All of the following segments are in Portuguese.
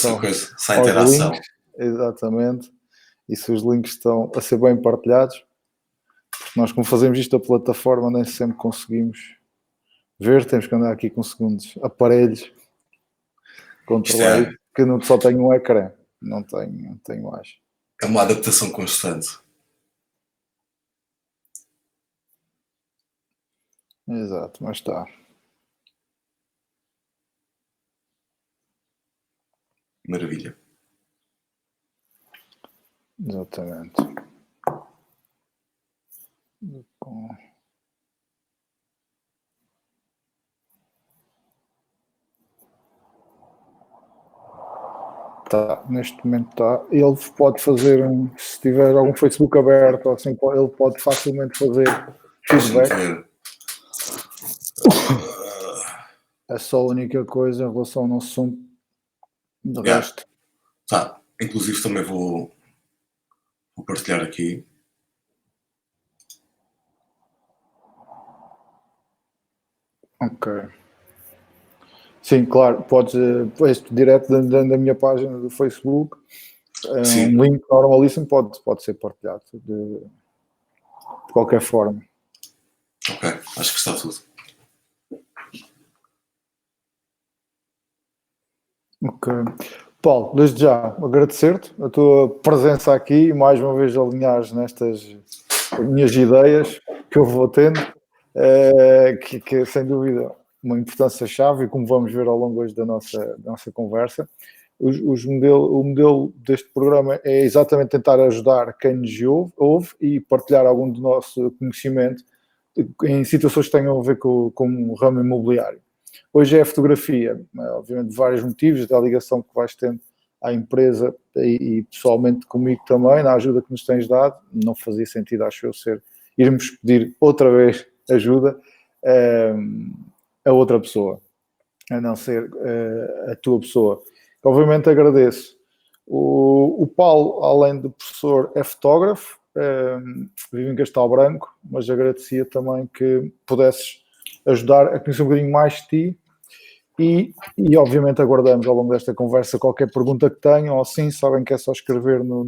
se há aos interação. links, exatamente, e se os links estão a ser bem partilhados, porque nós, como fazemos isto da plataforma, nem sempre conseguimos ver, temos que andar aqui com segundos aparelhos, controlar isso, que não só tenho um ecrã, não tenho mais. É uma adaptação constante. Exato, mas está. Maravilha. Exatamente. Tá, neste momento está. Ele pode fazer se tiver algum Facebook aberto, assim, ele pode facilmente fazer feedback. É só a única coisa em relação ao nosso som. De resto. Tá. Inclusive também vou partilhar aqui. Ok. Sim, claro, podes este direto da minha página do Facebook, um link normalíssimo pode ser partilhado de qualquer forma. Ok, acho que está tudo. Ok. Paulo, desde já agradecer-te a tua presença aqui e mais uma vez alinhares nestas minhas ideias que eu vou tendo, que sem dúvida uma importância-chave, e como vamos ver ao longo hoje da nossa conversa. O modelo deste programa é exatamente tentar ajudar quem nos ouve e partilhar algum do nosso conhecimento em situações que tenham a ver com o ramo imobiliário. Hoje é a fotografia, obviamente de vários motivos, da ligação que vais tendo à empresa e pessoalmente comigo também, na ajuda que nos tens dado. Não fazia sentido, acho eu, irmos pedir outra vez ajuda a outra pessoa, a não ser a tua pessoa. Obviamente agradeço. O Paulo, além de professor, é fotógrafo, vive em Castelo Branco, mas agradecia também que pudesses ajudar a conhecer um bocadinho mais de ti e obviamente aguardamos ao longo desta conversa qualquer pergunta que tenham, ou assim, sabem que é só escrever no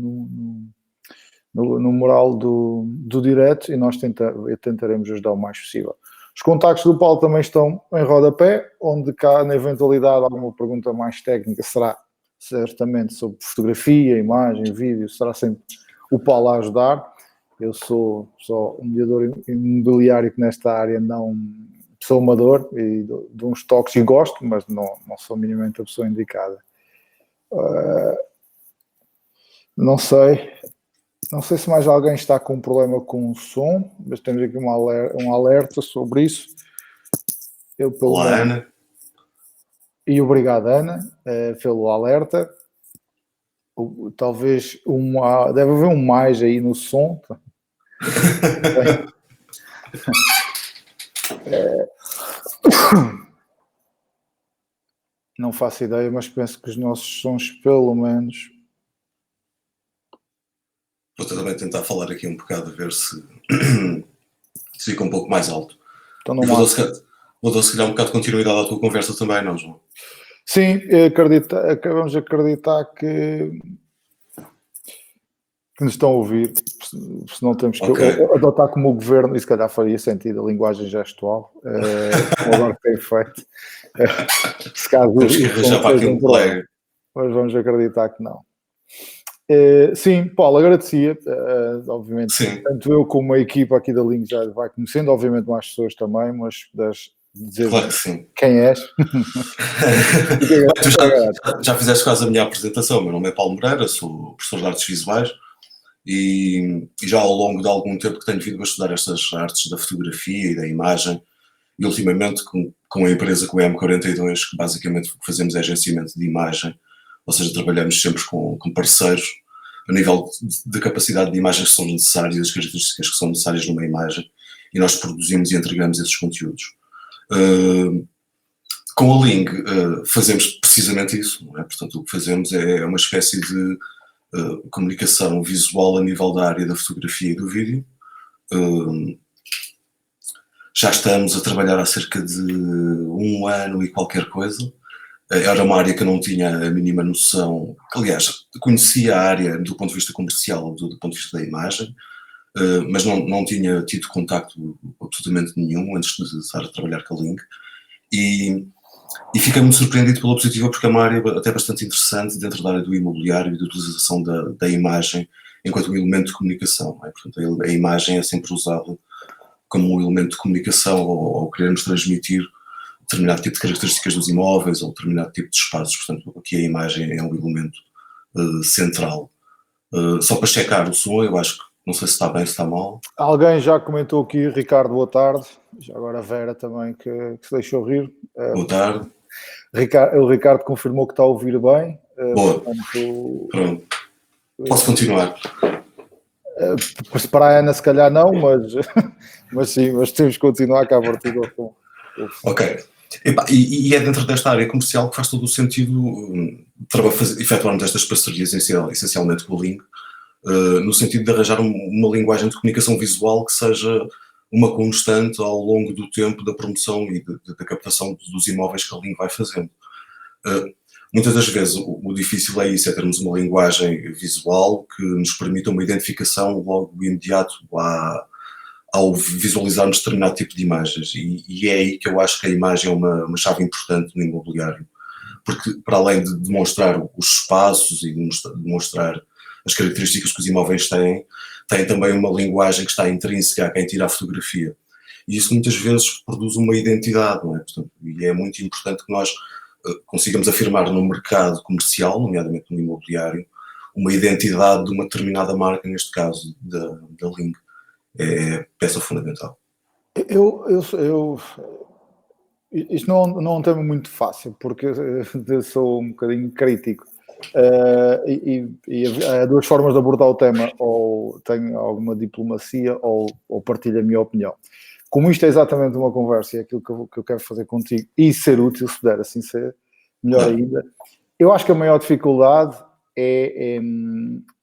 mural do direto e nós tentaremos ajudar o mais possível. Os contactos do Paulo também estão em rodapé, onde cá, na eventualidade, alguma pergunta mais técnica será certamente sobre fotografia, imagem, vídeo, será sempre o Paulo a ajudar. Eu sou só um mediador imobiliário que nesta área não sou amador e dou uns toques e gosto, mas não sou minimamente a pessoa indicada. Não sei se mais alguém está com um problema com o som, mas temos aqui um alerta sobre isso. Olá, Ana. E obrigado, Ana, pelo alerta. Talvez deve haver um mais aí no som. Não faço ideia, mas penso que os nossos sons, pelo menos... Vou também tentar falar aqui um bocado, a ver se fica um pouco mais alto. Então, e vou dar se calhar um bocado de continuidade à tua conversa também, não, João? Sim, acabamos de acreditar que nos estão a ouvir, se não temos que adotar como o governo, e se calhar faria sentido a linguagem gestual, agora que tem feito. Se caso temos que arranjar para aqui um colega. Mas vamos acreditar que não. Sim, Paulo, agradecia, obviamente, sim. Tanto eu como a equipa aqui da Link já vai conhecendo, obviamente mais pessoas também, mas puderes dizer claro que sim. Quem és. Tu já fizeste quase a minha apresentação. Meu nome é Paulo Moreira, sou professor de artes visuais e já ao longo de algum tempo que tenho vindo a estudar estas artes da fotografia e da imagem, e ultimamente com a empresa, com a M42, que basicamente o que fazemos é agenciamento de imagem, ou seja, trabalhamos sempre com parceiros a nível de capacidade de imagens que são necessárias, as características que são necessárias numa imagem, e nós produzimos e entregamos esses conteúdos. Com a Ling fazemos precisamente isso, não é? Portanto, o que fazemos é uma espécie de comunicação visual a nível da área da fotografia e do vídeo. Já estamos a trabalhar há cerca de 1 ano e qualquer coisa. Era uma área que eu não tinha a mínima noção, aliás, conhecia a área do ponto de vista comercial, do ponto de vista da imagem, mas não tinha tido contacto absolutamente nenhum antes de estar a trabalhar com a Link, e fiquei muito surpreendido pela positiva, porque é uma área até bastante interessante dentro da área do imobiliário e da utilização da imagem enquanto um elemento de comunicação. Não é? Portanto, a imagem é sempre usada como um elemento de comunicação, ou queremos transmitir determinado tipo de características dos imóveis ou determinado tipo de espaços. Portanto, aqui a imagem é um elemento central. Só para checar o som, eu acho que, não sei se está bem, se está mal. Alguém já comentou aqui, Ricardo, boa tarde. Já agora a Vera também, que se deixou rir. Boa tarde. O Ricardo confirmou que está a ouvir bem. Boa. Portanto, pronto. Posso continuar? Para a Ana, se calhar não, mas sim, mas temos que continuar cá a partir do som. Ok. E é dentro desta área comercial que faz todo o sentido efetuarmos estas parcerias essencialmente com o Link, no sentido de arranjar uma linguagem de comunicação visual que seja uma constante ao longo do tempo da promoção e da captação dos imóveis que a Link vai fazendo. Muitas das vezes o difícil é isso, é termos uma linguagem visual que nos permita uma identificação logo imediato ao visualizarmos determinado tipo de imagens, e é aí que eu acho que a imagem é uma chave importante no imobiliário, porque para além de demonstrar os espaços e de demonstrar as características que os imóveis têm, tem também uma linguagem que está intrínseca a quem tira a fotografia, e isso muitas vezes produz uma identidade, não é? Portanto, e é muito importante que nós consigamos afirmar no mercado comercial, nomeadamente no imobiliário, uma identidade de uma determinada marca, neste caso da Link. É peça fundamental. Isto não é um tema muito fácil, porque eu sou um bocadinho crítico. E há duas formas de abordar o tema: ou tenho alguma diplomacia ou partilho a minha opinião. Como isto é exatamente uma conversa e é aquilo que eu quero fazer contigo e ser útil, se puder assim ser, melhor ainda. Eu acho que a maior dificuldade é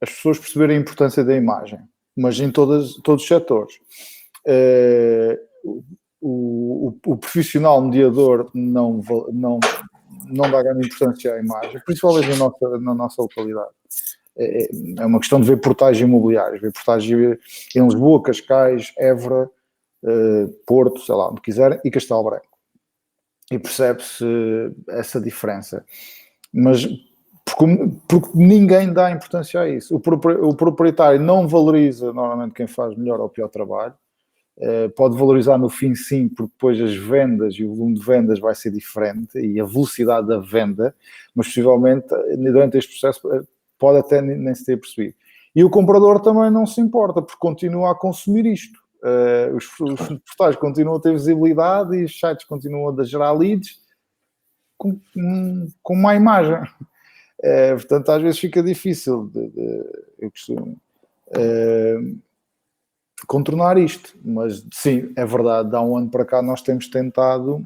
as pessoas perceberem a importância da imagem, mas em todos os setores. O profissional mediador não dá grande importância à imagem, principalmente na nossa localidade. É uma questão de ver portagens imobiliárias, ver portagens em Lisboa, Cascais, Évora, Porto, sei lá, onde quiserem, e Castelo Branco. E percebe-se essa diferença. Mas porque ninguém dá importância a isso. O proprietário não valoriza normalmente quem faz melhor ou pior trabalho. Pode valorizar no fim, sim, porque depois as vendas e o volume de vendas vai ser diferente e a velocidade da venda, mas possivelmente durante este processo pode até nem se ter percebido. E o comprador também não se importa, porque continua a consumir isto. Os portais continuam a ter visibilidade e os sites continuam a gerar leads com má imagem. Portanto, às vezes fica difícil eu costumo contornar isto, mas sim, é verdade, há um ano para cá nós temos tentado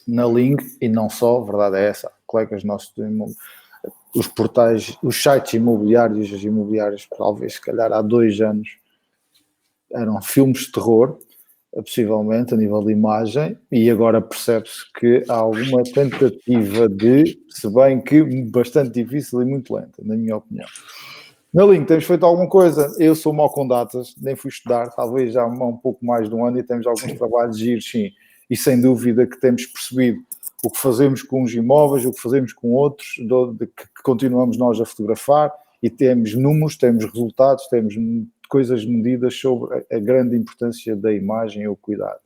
na Link, e não só, a verdade é essa, colegas nossos, os portais, os sites imobiliários, as imobiliárias, talvez, se calhar há 2 anos, eram filmes de terror, possivelmente, a nível de imagem, e agora percebe-se que há alguma tentativa se bem que bastante difícil e muito lenta, na minha opinião. Na Link, temos feito alguma coisa. Eu sou mau com datas, nem fui estudar, talvez já há um pouco mais de um ano, e temos alguns trabalhos giros, sim, e sem dúvida que temos percebido o que fazemos com uns imóveis, o que fazemos com outros, que continuamos nós a fotografar, e temos números, temos resultados, temos coisas medidas sobre a grande importância da imagem e o cuidado.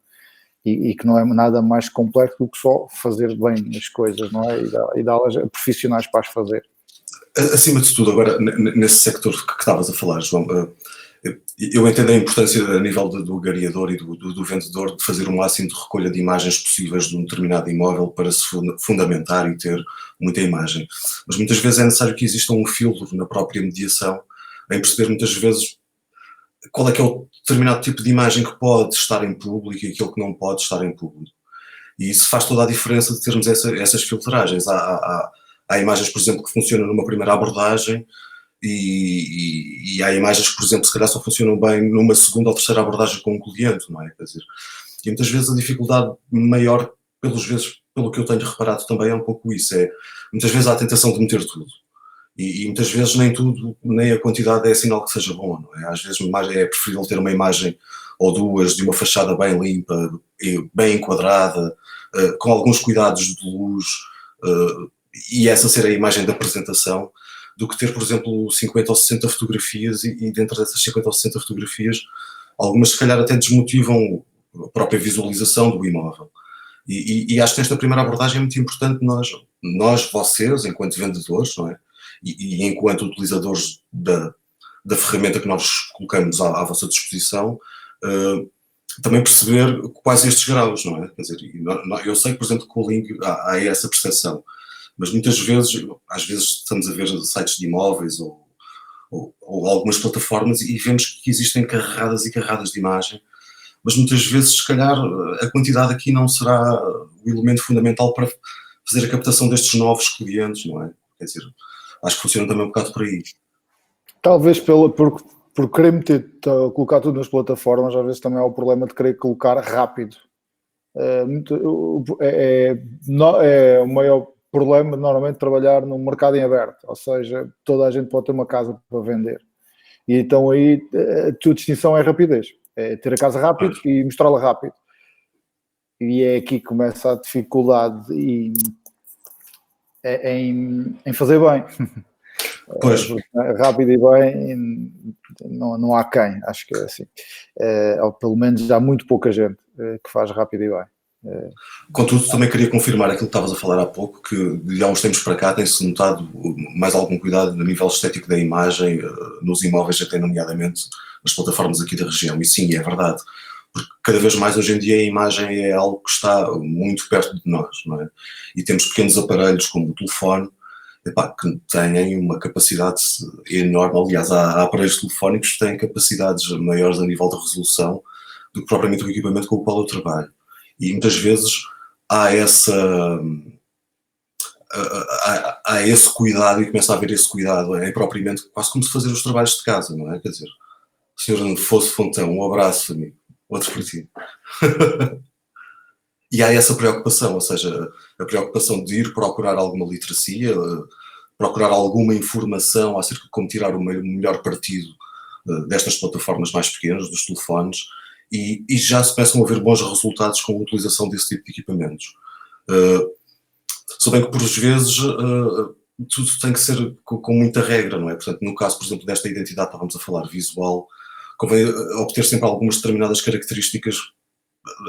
E que não é nada mais complexo do que só fazer bem as coisas, não é? E dá-las a profissionais para as fazer. Acima de tudo, agora, nesse sector que estavas a falar, João, eu entendo a importância a nível do gareador e do vendedor de fazer o máximo de recolha de imagens possíveis de um determinado imóvel para se fundamentar e ter muita imagem. Mas muitas vezes é necessário que exista um filtro na própria mediação, em perceber muitas vezes qual é que é o determinado tipo de imagem que pode estar em público e aquilo que não pode estar em público. E isso faz toda a diferença de termos essas filtragens. Há imagens, por exemplo, que funcionam numa primeira abordagem e há imagens que, por exemplo, se calhar só funcionam bem numa segunda ou terceira abordagem com um cliente, não é? Quer dizer, e muitas vezes a dificuldade maior, pelas vezes, pelo que eu tenho reparado também, é um pouco isso. Muitas vezes há a tentação de meter tudo. E muitas vezes nem tudo, nem a quantidade é sinal que seja bom, não é? Às vezes é preferível ter uma imagem ou duas de uma fachada bem limpa, bem enquadrada, com alguns cuidados de luz, e essa ser a imagem da apresentação, do que ter, por exemplo, 50 ou 60 fotografias e dentro dessas 50 ou 60 fotografias, algumas se calhar até desmotivam a própria visualização do imóvel. E acho que nesta primeira abordagem é muito importante nós vocês, enquanto vendedores, não é? E enquanto utilizadores da ferramenta que nós colocamos à vossa disposição, também perceber quais estes graus, não é? Quer dizer, eu sei que, por exemplo, com o link há essa percepção, mas muitas vezes, às vezes estamos a ver sites de imóveis ou algumas plataformas e vemos que existem carradas e carradas de imagem, mas muitas vezes, se calhar, a quantidade aqui não será o elemento fundamental para fazer a captação destes novos clientes, não é? Quer dizer, acho que funciona também um bocado por aí. Talvez por querer colocar tudo nas plataformas, às vezes também há o problema de querer colocar rápido. O maior problema, normalmente, de trabalhar num mercado em aberto, ou seja, toda a gente pode ter uma casa para vender. E então aí a tua distinção é rapidez, é ter a casa rápido e mostrá-la rápido. E é aqui que começa a dificuldade em fazer bem. Pois. Rápido e bem, não há quem, acho que é assim. Ou pelo menos há muito pouca gente que faz rápido e bem. Contudo, também queria confirmar aquilo que estavas a falar há pouco, que de há uns tempos para cá tem-se notado mais algum cuidado no nível estético da imagem, nos imóveis, até nomeadamente nas plataformas aqui da região. E sim, é verdade, porque cada vez mais hoje em dia a imagem é algo que está muito perto de nós, não é? E temos pequenos aparelhos como o telefone, que têm uma capacidade enorme. Aliás, há aparelhos telefónicos que têm capacidades maiores a nível de resolução do que propriamente o equipamento com o qual eu trabalho. E muitas vezes há esse cuidado, e começa a haver esse cuidado, é propriamente quase como se fazer os trabalhos de casa, não é? Quer dizer, o senhor Fosse Fontão, um abraço, amigo, outro para ti. E há essa preocupação, ou seja, a preocupação de ir procurar alguma literacia, procurar alguma informação acerca de como tirar o melhor partido destas plataformas mais pequenas, dos telefones, e já se começam a ver bons resultados com a utilização desse tipo de equipamentos. Se bem que, por vezes, tudo tem que ser com muita regra, não é? Portanto, no caso, por exemplo, desta identidade que estávamos a falar, visual, convém obter sempre algumas determinadas características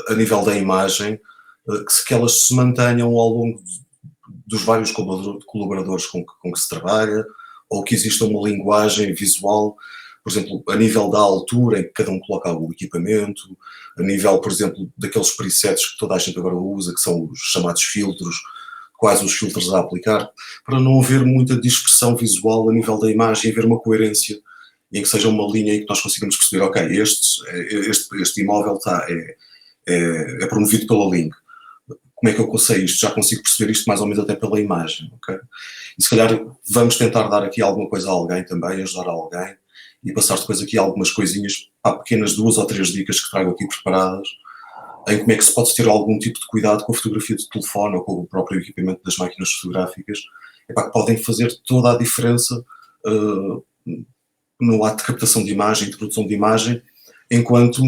a nível da imagem, que elas se mantenham ao longo dos vários colaboradores com que se trabalha, ou que exista uma linguagem visual, por exemplo, a nível da altura em que cada um coloca o equipamento, a nível, por exemplo, daqueles presets que toda a gente agora usa, que são os chamados filtros, quais os filtros a aplicar, para não haver muita dispersão visual a nível da imagem e haver uma coerência em que seja uma linha em que nós consigamos perceber, ok, este imóvel é promovido pela Link. Como é que eu sei isto? Já consigo perceber isto mais ou menos até pela imagem, ok? E se calhar vamos tentar dar aqui alguma coisa a alguém também, ajudar alguém, e passar depois aqui algumas coisinhas, pequenas 2 ou 3 dicas que trago aqui preparadas, em como é que se pode ter algum tipo de cuidado com a fotografia de telefone ou com o próprio equipamento das máquinas fotográficas, que podem fazer toda a diferença no ato de captação de imagem, de produção de imagem, enquanto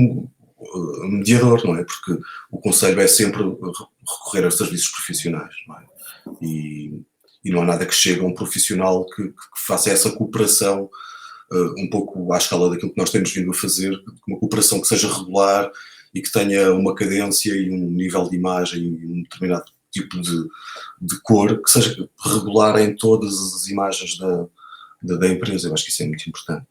mediador, não é? Porque o conselho é sempre recorrer a serviços profissionais, não é? E não há nada que chegue a um profissional que faça essa cooperação um pouco à escala daquilo que nós temos vindo a fazer, uma cooperação que seja regular e que tenha uma cadência e um nível de imagem e um determinado tipo de cor que seja regular em todas as imagens da empresa. Eu acho que isso é muito importante.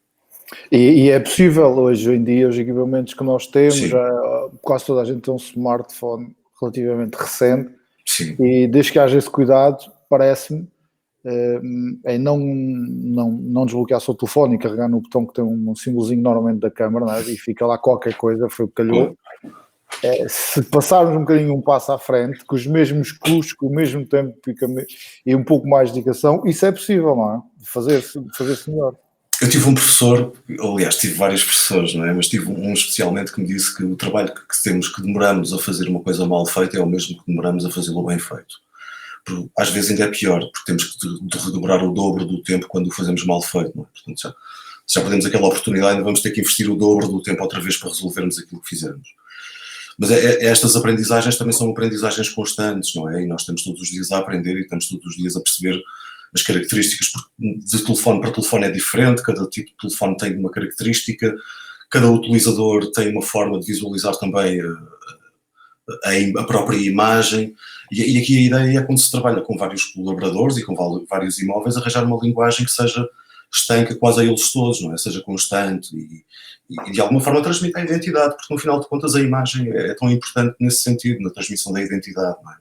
E é possível hoje em dia, os equipamentos que nós temos, já, quase toda a gente tem um smartphone relativamente recente. Sim. E desde que haja esse cuidado, parece-me, em não desbloquear só o telefone e carregar no botão que tem um símbolozinho normalmente da câmara, não é? E fica lá qualquer coisa, foi o que calhou. Se passarmos um bocadinho um passo à frente, com os mesmos custos, com o mesmo tempo e um pouco mais de dedicação, isso é possível, não é? Fazer-se melhor. Eu tive um professor, aliás, tive vários professores, não é? Mas tive um especialmente que me disse que o trabalho que temos, que demoramos a fazer uma coisa mal feita, é o mesmo que demoramos a fazê-lo bem feito. Às vezes ainda é pior, porque temos que de redobrar o dobro do tempo quando o fazemos mal feito, não é? Portanto, já perdemos aquela oportunidade, ainda vamos ter que investir o dobro do tempo outra vez para resolvermos aquilo que fizemos. Mas estas aprendizagens também são aprendizagens constantes, não é? E nós estamos todos os dias a aprender e estamos todos os dias a perceber as características, porque de telefone para telefone é diferente, cada tipo de telefone tem uma característica, cada utilizador tem uma forma de visualizar também a própria imagem, e aqui a ideia é, quando se trabalha com vários colaboradores e com vários imóveis, arranjar uma linguagem que seja estanca quase a eles todos, não é? Seja constante e de alguma forma transmite a identidade, porque no final de contas a imagem é tão importante nesse sentido, na transmissão da identidade, não é?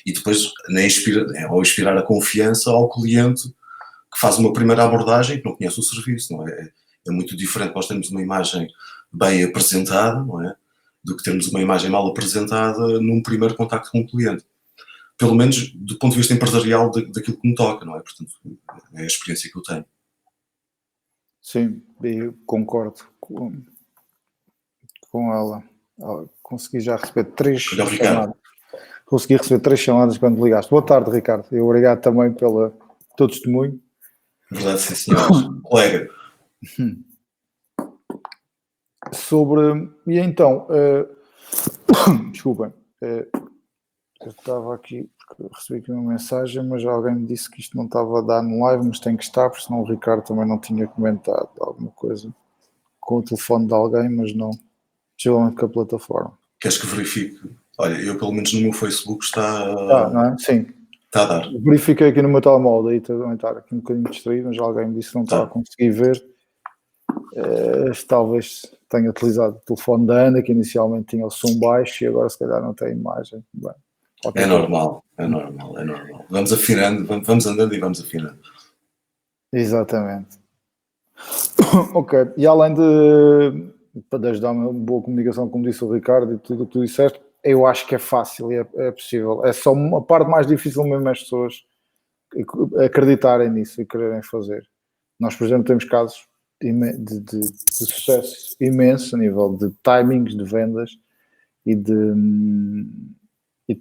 E depois ao inspirar a confiança ao cliente que faz uma primeira abordagem que não conhece o serviço, não é? É muito diferente nós termos uma imagem bem apresentada, não é? Do que termos uma imagem mal apresentada num primeiro contacto com o cliente. Pelo menos do ponto de vista empresarial daquilo que me toca, não é? Portanto, é a experiência que eu tenho. Sim, eu concordo com ela. Consegui já receber 3 chamadas. Consegui receber 3 chamadas quando ligaste. Boa tarde, Ricardo. E obrigado também pelo teu testemunho. Verdade, sim, senhor. Colega. E então, desculpem, eu estava aqui, porque recebi aqui uma mensagem, mas alguém me disse que isto não estava a dar no live, mas tem que estar, porque senão o Ricardo também não tinha comentado alguma coisa com o telefone de alguém, mas não, possivelmente com a plataforma. Queres que verifique? Olha, eu pelo menos no meu Facebook está... não é? Sim. Está a dar. Verifiquei aqui no meu telemóvel, daí também estar aqui um bocadinho distraído, mas alguém me disse que não estava a conseguir ver. Talvez tenha utilizado o telefone da Ana, que inicialmente tinha o som baixo e agora se calhar não tem imagem. Bem, é normal. Vamos afinando, vamos andando e vamos afinando. Exatamente. Ok, e além para ajudar uma boa comunicação, como disse o Ricardo e tudo o que tu disseste, eu acho que é fácil e é possível. É só uma parte mais difícil mesmo as pessoas acreditarem nisso e quererem fazer. Nós, por exemplo, temos casos de sucesso imenso a nível de timings de vendas e de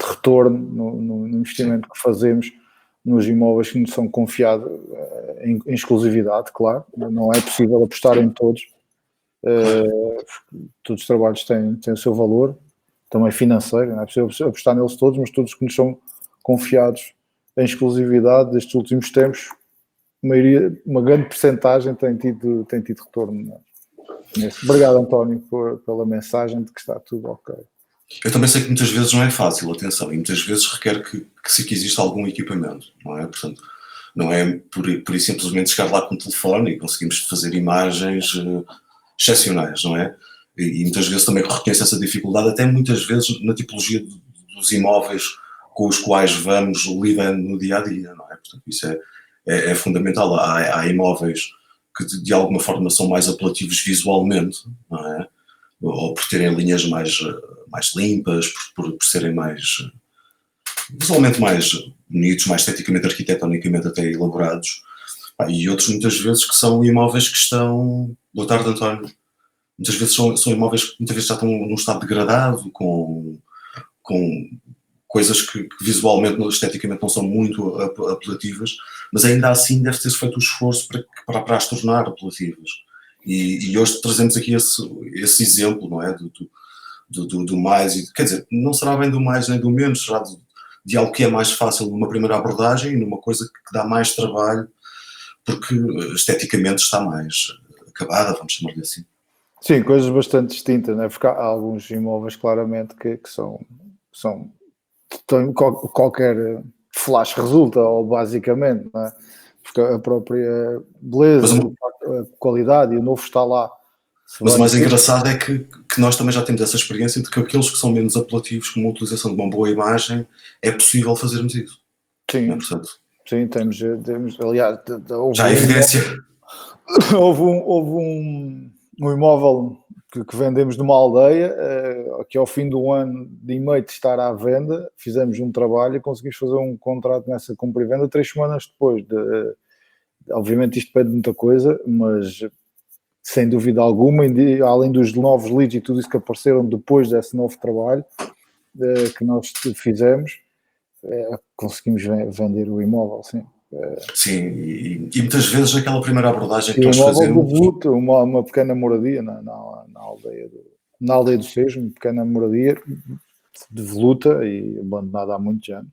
retorno no investimento que fazemos nos imóveis que nos são confiados em exclusividade, claro. Não é possível apostar em todos. Todos os trabalhos têm o seu valor, também financeiro, não é possível apostar neles todos, mas todos que nos são confiados em exclusividade destes últimos tempos, uma grande percentagem tem tido retorno. Obrigado, António, pela mensagem de que está tudo ok. Eu também sei que muitas vezes não é fácil, atenção, e muitas vezes requer que exista algum equipamento, não é? Portanto, não é por simplesmente chegar lá com o telefone e conseguimos fazer imagens excepcionais, não é? E muitas vezes também reconheço essa dificuldade, até muitas vezes na tipologia dos imóveis com os quais vamos lidando no dia-a-dia, não é? Portanto, isso é fundamental. Há imóveis que de alguma forma são mais apelativos visualmente, não é? Ou por terem linhas mais limpas, por serem visualmente mais bonitos, mais esteticamente, arquitetonicamente até elaborados, e outros muitas vezes que são imóveis que estão... Boa tarde, António. Muitas vezes são imóveis que muitas vezes já estão num estado degradado, com coisas que visualmente, esteticamente não são muito apelativas, mas ainda assim deve ter-se feito o esforço para as tornar apelativas. E hoje trazemos aqui esse exemplo, não é? Do mais, quer dizer, não será bem do mais nem do menos, será de algo que é mais fácil numa primeira abordagem e numa coisa que dá mais trabalho, porque esteticamente está mais acabada, vamos chamar-lhe assim. Sim, coisas bastante distintas, não é? Porque há alguns imóveis claramente que são qualquer flash resulta, ou basicamente, não é? Porque a própria beleza, a qualidade e o novo está lá. Mas o mais engraçado é que nós também já temos essa experiência de que aqueles que são menos apelativos, como a utilização de uma boa imagem, é possível fazermos isso. Sim, é, portanto, sim, temos aliás, já há evidência. Houve um imóvel que vendemos numa aldeia, que ao fim do ano e meio de estar à venda, fizemos um trabalho e conseguimos fazer um contrato nessa compra e venda 3 semanas depois Obviamente isto depende de muita coisa, mas sem dúvida alguma, além dos novos leads e tudo isso que apareceram depois desse novo trabalho que nós fizemos, conseguimos vender o imóvel, sim. Sim, e muitas vezes aquela primeira abordagem que E o nós imóvel de fazemos. voluta, uma pequena moradia na aldeia do Sejo, uma pequena moradia de voluta e abandonada há muitos anos.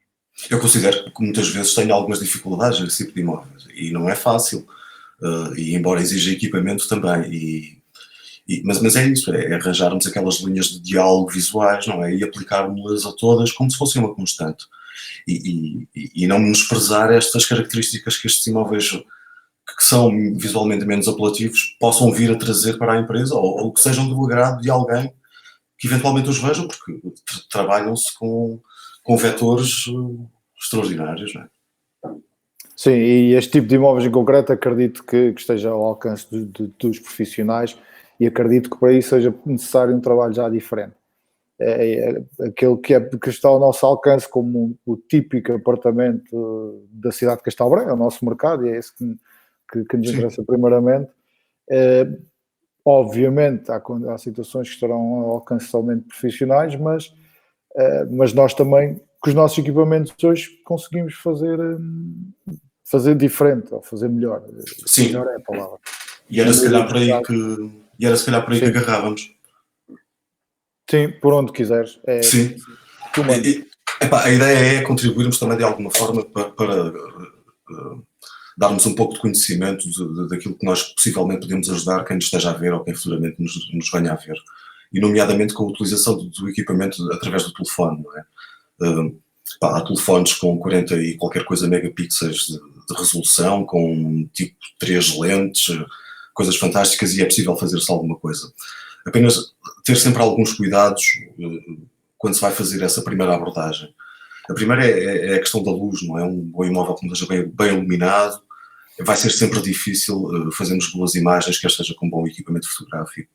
Eu considero que muitas vezes tenho algumas dificuldades nesse tipo de imóveis e não é fácil, e embora exija equipamento também. Mas é isso, é arranjarmos aquelas linhas de diálogo visuais, não é? E aplicarmos-las a todas como se fossem uma constante. E não menosprezar estas características que estes imóveis que são visualmente menos apelativos possam vir a trazer para a empresa ou que sejam do agrado de alguém que eventualmente os vejam, porque trabalham-se com vetores extraordinários, não é? Sim, e este tipo de imóveis em concreto acredito que esteja ao alcance dos profissionais e acredito que para isso seja necessário um trabalho já diferente. Aquele que está ao nosso alcance como o típico apartamento da cidade de Castelo Branco, é o nosso mercado e é esse que nos interessa primeiramente. Obviamente há situações que estarão ao alcance somente profissionais, mas nós também, com os nossos equipamentos hoje, conseguimos fazer diferente, ou fazer melhor. Sim. Melhor é a palavra. E era se calhar por aí que agarrávamos. Sim, por onde quiseres. Sim. A ideia é contribuirmos também de alguma forma para darmos um pouco de conhecimento daquilo que nós possivelmente podemos ajudar quem nos esteja a ver ou quem futuramente nos venha a ver. E nomeadamente com a utilização do equipamento através do telefone, não é? Há telefones com 40 e qualquer coisa megapixels de resolução, com tipo 3 lentes, coisas fantásticas, e é possível fazer-se alguma coisa. Apenas ter sempre alguns cuidados quando se vai fazer essa primeira abordagem. A primeira é a questão da luz, não é? Um bom imóvel que não esteja bem iluminado, vai ser sempre difícil fazermos boas imagens, quer seja com bom equipamento fotográfico,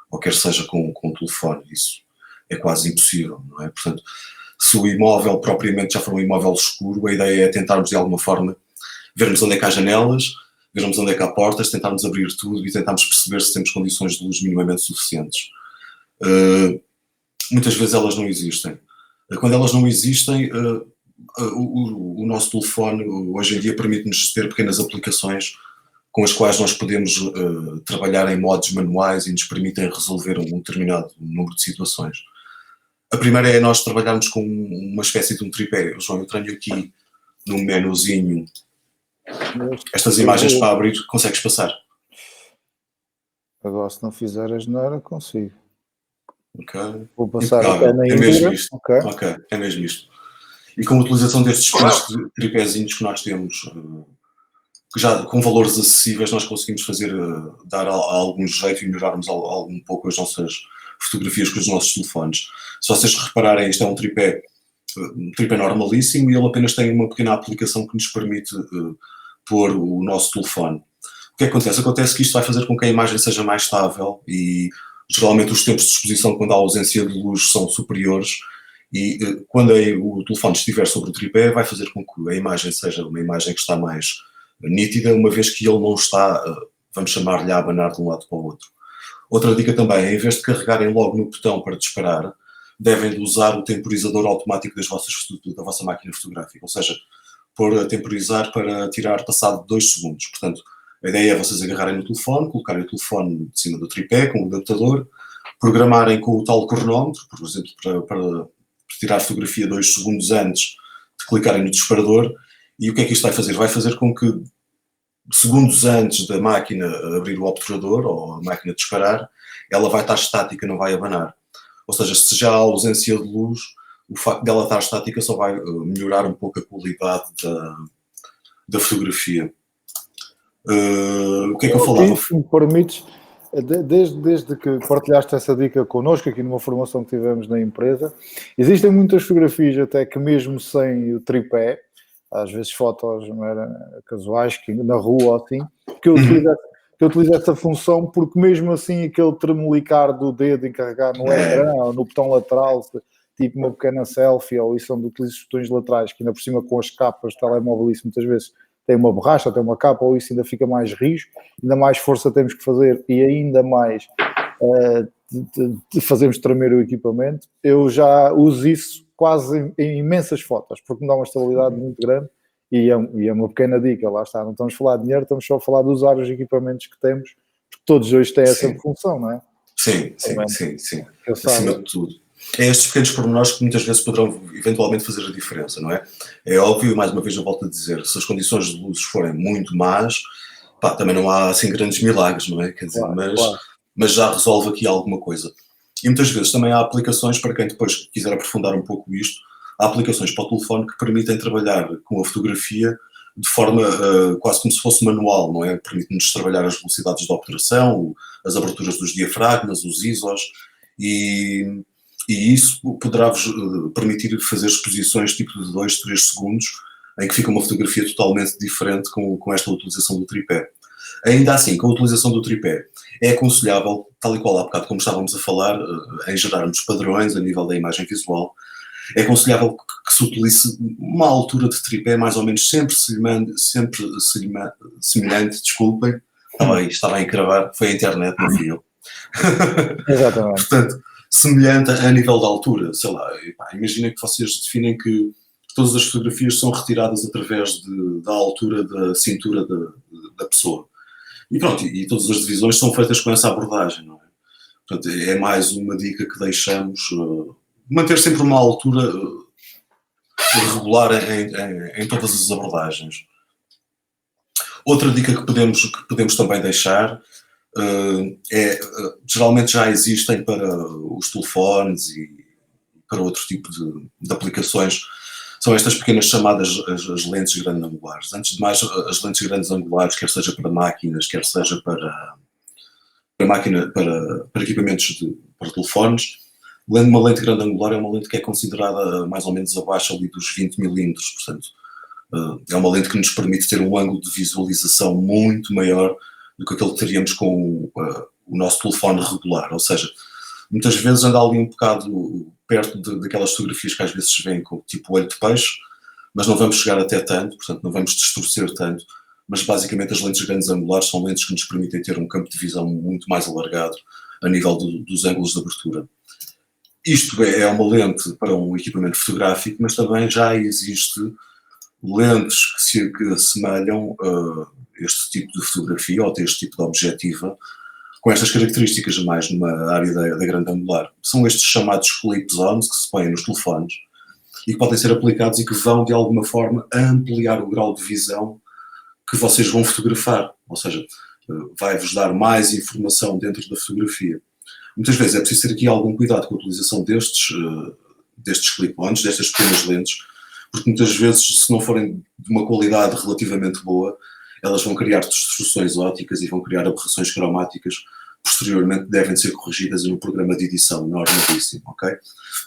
ou quer seja com um telefone. Isso é quase impossível, não é? Portanto, se o imóvel propriamente já for um imóvel escuro, a ideia é tentarmos de alguma forma vermos onde é que há janelas, vermos onde é que há portas, tentarmos abrir tudo e tentarmos perceber se temos condições de luz minimamente suficientes. Muitas vezes elas não existem. Quando elas não existem, o nosso telefone hoje em dia permite-nos ter pequenas aplicações com as quais nós podemos trabalhar em modos manuais e nos permitem resolver um determinado número de situações. A primeira é nós trabalharmos com uma espécie de um tripé. João, eu tenho aqui num menuzinho estas imagens para abrir, consegues passar? Agora, se não fizer a geneira, consigo. Okay. Vou passar até na é mesmo isto. Okay. É mesmo isto. E com a utilização destes pequenos tripézinhos que nós temos, que já com valores acessíveis, nós conseguimos dar algum jeito e melhorarmos um pouco as nossas fotografias com os nossos telefones. Se vocês repararem, isto é um tripé normalíssimo e ele apenas tem uma pequena aplicação que nos permite pôr o nosso telefone. O que acontece? Acontece que isto vai fazer com que a imagem seja mais estável e geralmente os tempos de exposição quando há ausência de luz são superiores e quando o telefone estiver sobre o tripé vai fazer com que a imagem seja uma imagem que está mais nítida, uma vez que ele não está, vamos chamar-lhe, a abanar de um lado para o outro. Outra dica também é, em vez de carregarem logo no botão para disparar, devem de usar o temporizador automático da vossa máquina fotográfica, ou seja, pôr a temporizar para tirar passado 2 segundos. Portanto, a ideia é vocês agarrarem no telefone, colocarem o telefone de cima do tripé com o adaptador, programarem com o tal cronómetro, por exemplo, para tirar fotografia 2 segundos antes de clicarem no disparador. E o que é que isto vai fazer? Vai fazer com que, segundos antes da máquina abrir o obturador ou a máquina disparar, ela vai estar estática, não vai abanar. Ou seja, se já há ausência de luz, o facto dela estar estática só vai melhorar um pouco a qualidade da fotografia. O que é que eu falava? Se me permites, desde que partilhaste essa dica connosco, aqui numa formação que tivemos na empresa, existem muitas fotografias até que mesmo sem o tripé, às vezes fotos casuais, na rua assim, que eu utilizo essa função porque mesmo assim aquele tremelicar do dedo em carregar no ecrã ou no botão lateral, tipo uma pequena selfie, ou isso onde utilizo os botões laterais, que ainda por cima com as capas de telemóvel isso muitas vezes tem uma borracha, tem uma capa, ou isso ainda fica mais rijo, ainda mais força temos que fazer e ainda mais fazemos tremer o equipamento. Eu já uso isso quase em imensas fotos, porque me dá uma estabilidade muito grande e é uma pequena dica, lá está, não estamos a falar de dinheiro, estamos só a falar de usar os equipamentos que temos, porque todos hoje têm essa função, não é? Sim. Acima de tudo. É estes pequenos pormenores que muitas vezes poderão eventualmente fazer a diferença, não é? É óbvio, mais uma vez eu volto a dizer, se as condições de luz forem muito más, também não há assim grandes milagres, não é? Quer dizer, mas já resolve aqui alguma coisa. E muitas vezes também há aplicações, para quem depois quiser aprofundar um pouco isto, há aplicações para o telefone que permitem trabalhar com a fotografia de forma quase como se fosse manual, não é? Permite-nos trabalhar as velocidades de obturação, as aberturas dos diafragmas, os ISOs, e isso poderá-vos permitir fazer exposições tipo de 2, 3 segundos, em que fica uma fotografia totalmente diferente com esta utilização do tripé. Ainda assim, com a utilização do tripé, é aconselhável, tal e qual há bocado como estávamos a falar, em gerarmos padrões a nível da imagem visual, é aconselhável que se utilize uma altura de tripé mais ou menos sempre semelhante, desculpem, estava a encravar, foi a internet, não fui eu. Exatamente. Portanto, semelhante a nível da altura, sei lá, imaginem que vocês definem que todas as fotografias são retiradas através da altura da cintura da pessoa. E pronto, e todas as divisões são feitas com essa abordagem, não é? Portanto, é mais uma dica que deixamos, manter sempre uma altura regular em todas as abordagens. Outra dica que podemos também deixar geralmente já existem para os telefones e para outro tipo de aplicações, são estas pequenas chamadas as lentes grande-angulares. Antes de mais, as lentes grandes angulares, quer seja para máquinas, quer seja para equipamentos para telefones, uma lente grande angular é uma lente que é considerada mais ou menos abaixo ali dos 20 milímetros, portanto é uma lente que nos permite ter um ângulo de visualização muito maior do que aquele que teríamos com o nosso telefone regular, ou seja, muitas vezes anda ali um bocado perto daquelas fotografias que às vezes se vêem com tipo olho de peixe, mas não vamos chegar até tanto, portanto não vamos distorcer tanto, mas basicamente as lentes grandes angulares são lentes que nos permitem ter um campo de visão muito mais alargado a nível dos ângulos de abertura. Isto é uma lente para um equipamento fotográfico, mas também já existe lentes que assemelham este tipo de fotografia ou este tipo de objetiva, com estas características mais numa área da grande angular. São estes chamados clip-ons que se põem nos telefones e que podem ser aplicados e que vão de alguma forma ampliar o grau de visão que vocês vão fotografar, ou seja, vai-vos dar mais informação dentro da fotografia. Muitas vezes é preciso ter aqui algum cuidado com a utilização destes clip-ons, destas pequenas lentes, porque muitas vezes, se não forem de uma qualidade relativamente boa, elas vão criar distorções ópticas e vão criar aberrações cromáticas, posteriormente devem ser corrigidas no programa de edição, normalíssimo, ok?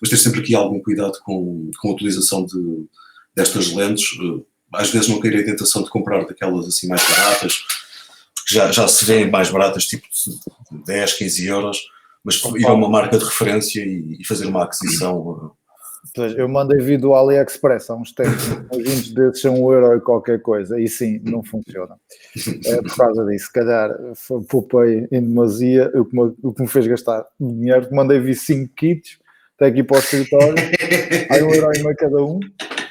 Mas ter sempre aqui algum cuidado com a utilização destas lentes, às vezes não cair a tentação de comprar daquelas assim mais baratas, porque já se vêem mais baratas, tipo 10, 15 euros, mas ir a uma marca de referência e fazer uma aquisição. Eu mandei vir do AliExpress há uns tempos, uns 20 desses a €1 e qualquer coisa, e sim, não funciona. Por causa disso, se calhar poupei em demasia, o que me fez gastar dinheiro, mandei vir 5 kits, até aqui para o escritório, aí €1,50 cada um,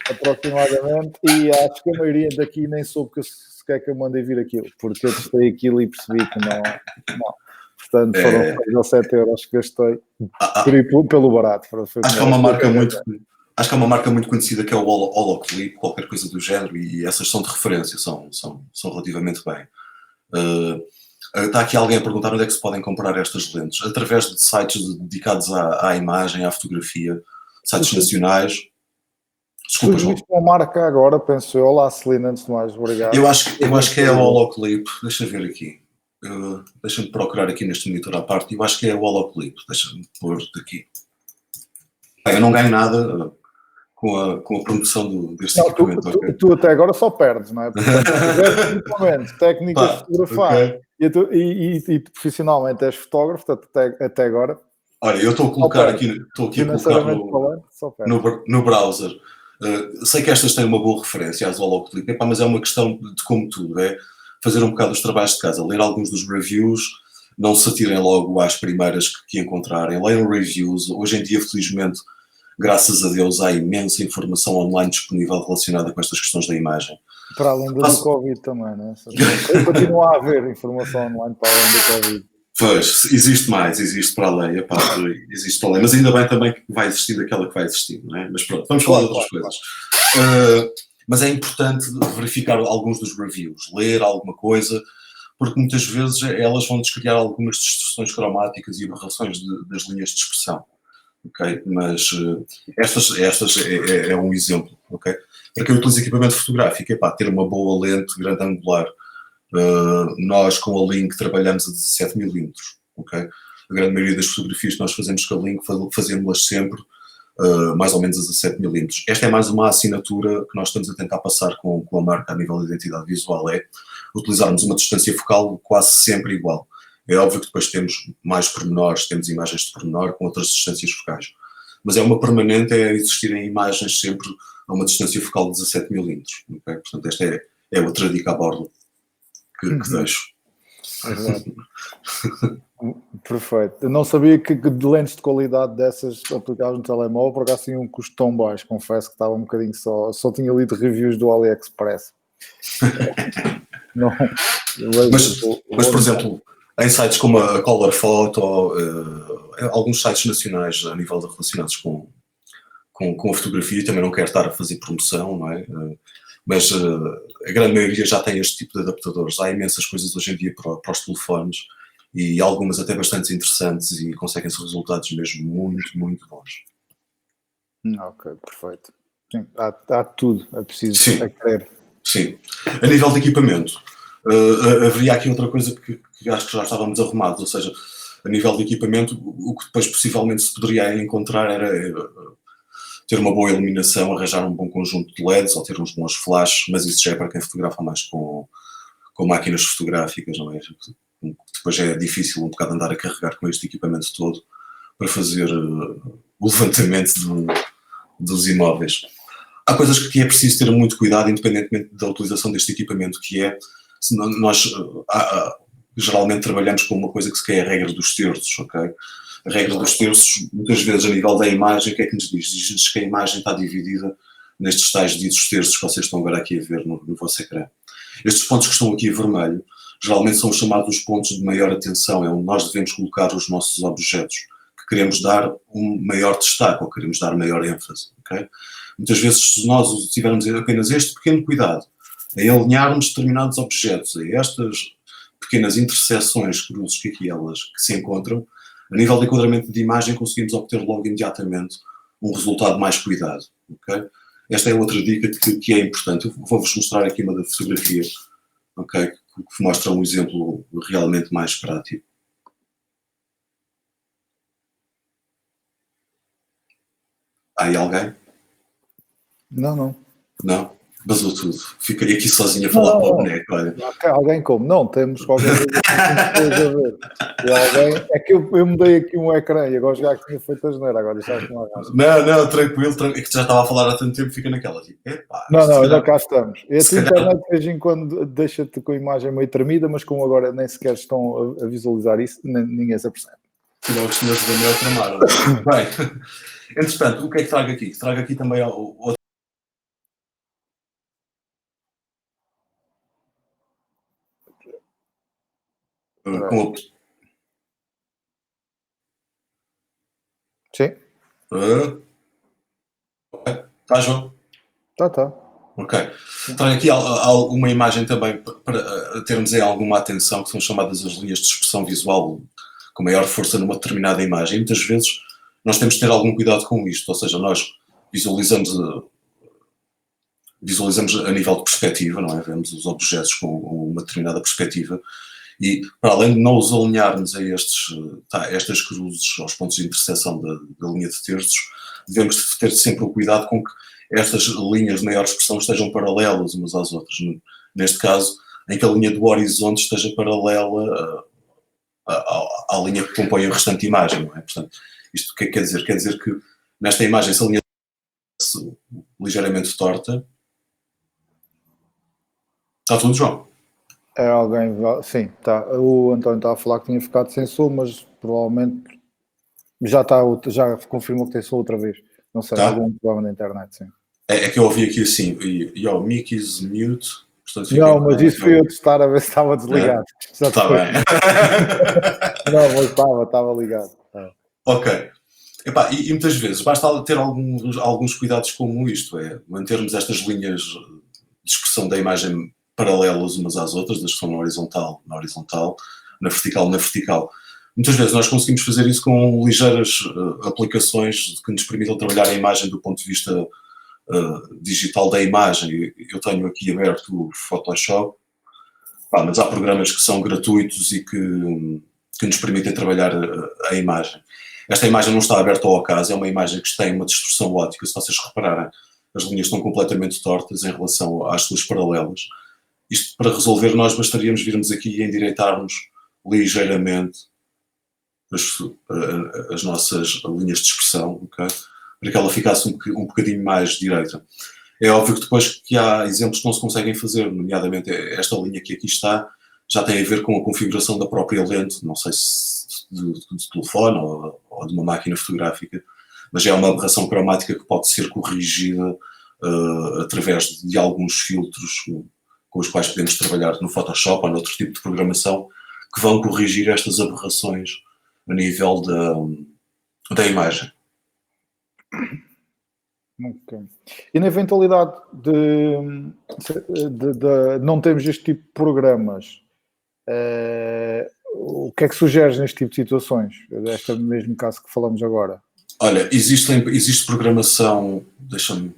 aproximadamente, e acho que a maioria daqui nem soube que sequer que eu mandei vir aquilo, porque eu testei aquilo e percebi que não. Portanto, foram 6 ou 7 euros que gastei pelo barato. Acho que há uma marca muito conhecida que é o Holoclip, qualquer coisa do género, e essas são de referência, são relativamente bem. Está aqui alguém a perguntar onde é que se podem comprar estas lentes. Através de sites dedicados à imagem, à fotografia, sites nacionais. Desculpa, João. Uma marca agora, penso eu. Olá, Celina, antes de mais, obrigado. Eu acho que é o Holoclip, deixa eu ver aqui. Deixa-me procurar aqui neste monitor à parte. Eu acho que é o Holoclip, deixa-me pôr daqui. Eu não ganho nada com a promoção deste equipamento. Tu até agora só perdes, não é? Portanto, técnica de fotografar, okay. e profissionalmente és fotógrafo, até agora. Olha, eu estou a colocar aqui no browser Sei que estas têm uma boa referência, as ao logo click, mas é uma questão de como tudo, é fazer um bocado os trabalhos de casa, ler alguns dos reviews, não se atirem logo às primeiras que encontrarem, leiam reviews. Hoje em dia, felizmente, graças a Deus, há imensa informação online disponível relacionada com estas questões da imagem. Para além do Covid também, né? Continua a haver informação online para além do Covid. Pois, existe para além, existe para além, mas ainda bem também que vai existir aquela que vai existir, não é? Mas pronto, vamos falar de outras coisas. Mas é importante verificar alguns dos reviews, ler alguma coisa, porque muitas vezes elas vão descriar algumas distorções cromáticas e aberrações das linhas de expressão, ok? Mas estas é um exemplo, ok? Para quem utiliza equipamento fotográfico, ter uma boa lente grande angular. Nós com a Link trabalhamos a 17mm, ok? A grande maioria das fotografias que nós fazemos com a Link fazemos-las sempre mais ou menos a 17mm. Esta é mais uma assinatura que nós estamos a tentar passar com a marca a nível de identidade visual, é utilizarmos uma distância focal quase sempre igual. É óbvio que depois temos mais pormenores, temos imagens de pormenor com outras distâncias focais, mas é uma permanente, é existirem imagens sempre a uma distância focal de 17mm, ok? Portanto, esta é outra dica a bordo que deixo. Exato. Perfeito. Eu não sabia que de lentes de qualidade dessas aplicadas no telemóvel, por acaso tinha um custo tão baixo, confesso que estava um bocadinho só tinha lido reviews do AliExpress. Não, mas, por exemplo, em sites como a Color Photo, alguns sites nacionais a nível de relacionados com a fotografia, também não quero estar a fazer promoção, não é? Mas a grande maioria já tem este tipo de adaptadores. Há imensas coisas hoje em dia para os telefones e algumas até bastante interessantes e conseguem-se resultados mesmo muito, muito bons. Ok, perfeito. Sim, há tudo, é preciso querer. Sim. A nível de equipamento, haveria aqui outra coisa que acho que já estávamos arrumados, ou seja, a nível de equipamento, o que depois possivelmente se poderia encontrar era ter uma boa iluminação, arranjar um bom conjunto de LEDs ou ter uns bons flashes, mas isso já é para quem fotografa mais com máquinas fotográficas, não é? Depois é difícil um bocado andar a carregar com este equipamento todo para fazer o levantamento dos imóveis. Há coisas que é preciso ter muito cuidado, independentemente da utilização deste equipamento, que é, nós geralmente trabalhamos com uma coisa que se quer a regra dos terços, ok? A regra dos terços, muitas vezes a nível da imagem, o que é que nos diz? Diz-nos que a imagem está dividida nestes tais ditos terços que vocês estão agora aqui a ver no vosso ecrã. Estes pontos que estão aqui a vermelho, geralmente são chamados os pontos de maior atenção, é onde nós devemos colocar os nossos objetos, que queremos dar um maior destaque ou queremos dar maior ênfase, ok? Muitas vezes, se nós tivermos apenas este pequeno cuidado em alinharmos determinados objetos a estas pequenas interseções, cruzes que aqui elas que se encontram, a nível de enquadramento de imagem conseguimos obter logo imediatamente um resultado mais cuidado, ok? Esta é outra dica que é importante. Eu vou-vos mostrar aqui uma da fotografia, ok? Que mostra um exemplo realmente mais prático. Há aí alguém? Não. Não? Basou tudo. Fiquei aqui sozinho a falar para o boneco, olha. Alguém como? Não, temos qualquer coisa a ver. E alguém, é que eu mudei aqui um ecrã e agora já que tinha feito a geneira, agora já não arrasta. Não, tranquilo, é que já estava a falar há tanto tempo, fica naquela, tipo, não, ainda cá estamos. E a tua internet de vez em quando deixa-te com a imagem meio tremida, mas como agora nem sequer estão a visualizar isso, ninguém se apercebe. Não, os senhores da minha tramaram. Bem, entretanto, o que é que trago aqui? Trago aqui também outro. Sim. Tá, João? Tá. Ok. Trago aqui uma imagem também para termos aí alguma atenção, que são chamadas as linhas de expressão visual com maior força numa determinada imagem. E muitas vezes nós temos de ter algum cuidado com isto, ou seja, nós visualizamos a nível de perspectiva, não é? Vemos os objetos com uma determinada perspectiva e, para além de não os alinharmos a estas cruzes, aos pontos de interseção da linha de terços, devemos ter sempre o cuidado com que estas linhas de maior expressão estejam paralelas umas às outras. Neste caso, em que a linha do horizonte esteja paralela à linha que compõe a restante imagem, não é? Portanto, isto o que é que quer dizer? Quer dizer que nesta imagem, se a linha ligeiramente torta. Está tudo, João? É alguém, sim, tá. O António está a falar que tinha ficado sem som, mas provavelmente já está, já confirmou que tem som outra vez. Não sei, Tá? algum problema na internet, sim. É que eu ouvi aqui assim, e o mic is mute, portanto fiquem Não, mas isso foi eu testar a ver se estava desligado. Está bem. Não, mas estava ligado. Ok. Epá, e muitas vezes basta ter alguns cuidados como isto, é mantermos estas linhas de expressão da imagem paralelas umas às outras, das que são na horizontal, na vertical. Muitas vezes nós conseguimos fazer isso com ligeiras aplicações que nos permitam trabalhar a imagem do ponto de vista digital da imagem. Eu tenho aqui aberto o Photoshop, mas há programas que são gratuitos e que nos permitem trabalhar a imagem. Esta imagem não está aberta ao acaso, é uma imagem que tem uma distorção óptica. Se vocês repararem, as linhas estão completamente tortas em relação às suas paralelas. Isto para resolver, nós bastaríamos virmos aqui e endireitarmos ligeiramente as nossas linhas de expressão, okay? Para que ela ficasse um bocadinho mais direita. É óbvio que depois que há exemplos que não se conseguem fazer, nomeadamente esta linha que aqui está, já tem a ver com a configuração da própria lente, não sei se de telefone ou de uma máquina fotográfica, mas é uma aberração cromática que pode ser corrigida através de alguns filtros com os quais podemos trabalhar no Photoshop ou noutro tipo de programação que vão corrigir estas aberrações a nível da imagem. Okay. E na eventualidade de não termos este tipo de programas, o que é que sugeres neste tipo de situações? Este mesmo caso que falamos agora. Olha, existe programação, deixa-me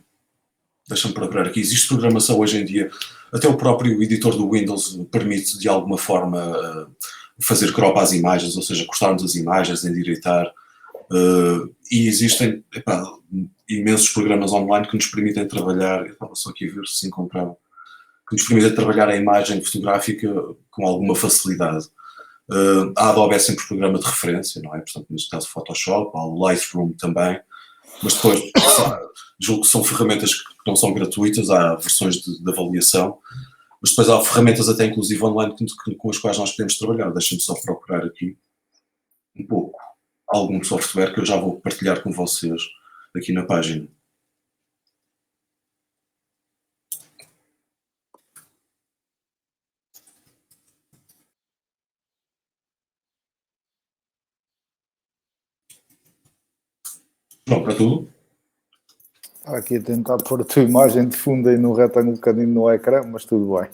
procurar aqui, existe programação hoje em dia, até o próprio editor do Windows permite de alguma forma fazer crop às imagens, ou seja, cortarmos as imagens, endireitar, e existem imensos programas online que nos permitem trabalhar, eu estava só aqui a ver se encontrava, que nos permitem trabalhar a imagem fotográfica com alguma facilidade. A Adobe é sempre programa de referência, não é? Portanto, neste caso Photoshop, há o Lightroom também, mas depois julgo que são ferramentas que não são gratuitas, há versões de avaliação, mas depois há ferramentas até inclusive online com as quais nós podemos trabalhar. Deixem-me só procurar aqui um pouco algum software que eu já vou partilhar com vocês aqui na página. Não, para tudo? Aqui a tentar pôr a tua imagem de fundo aí no retângulo um bocadinho no ecrã, mas tudo bem.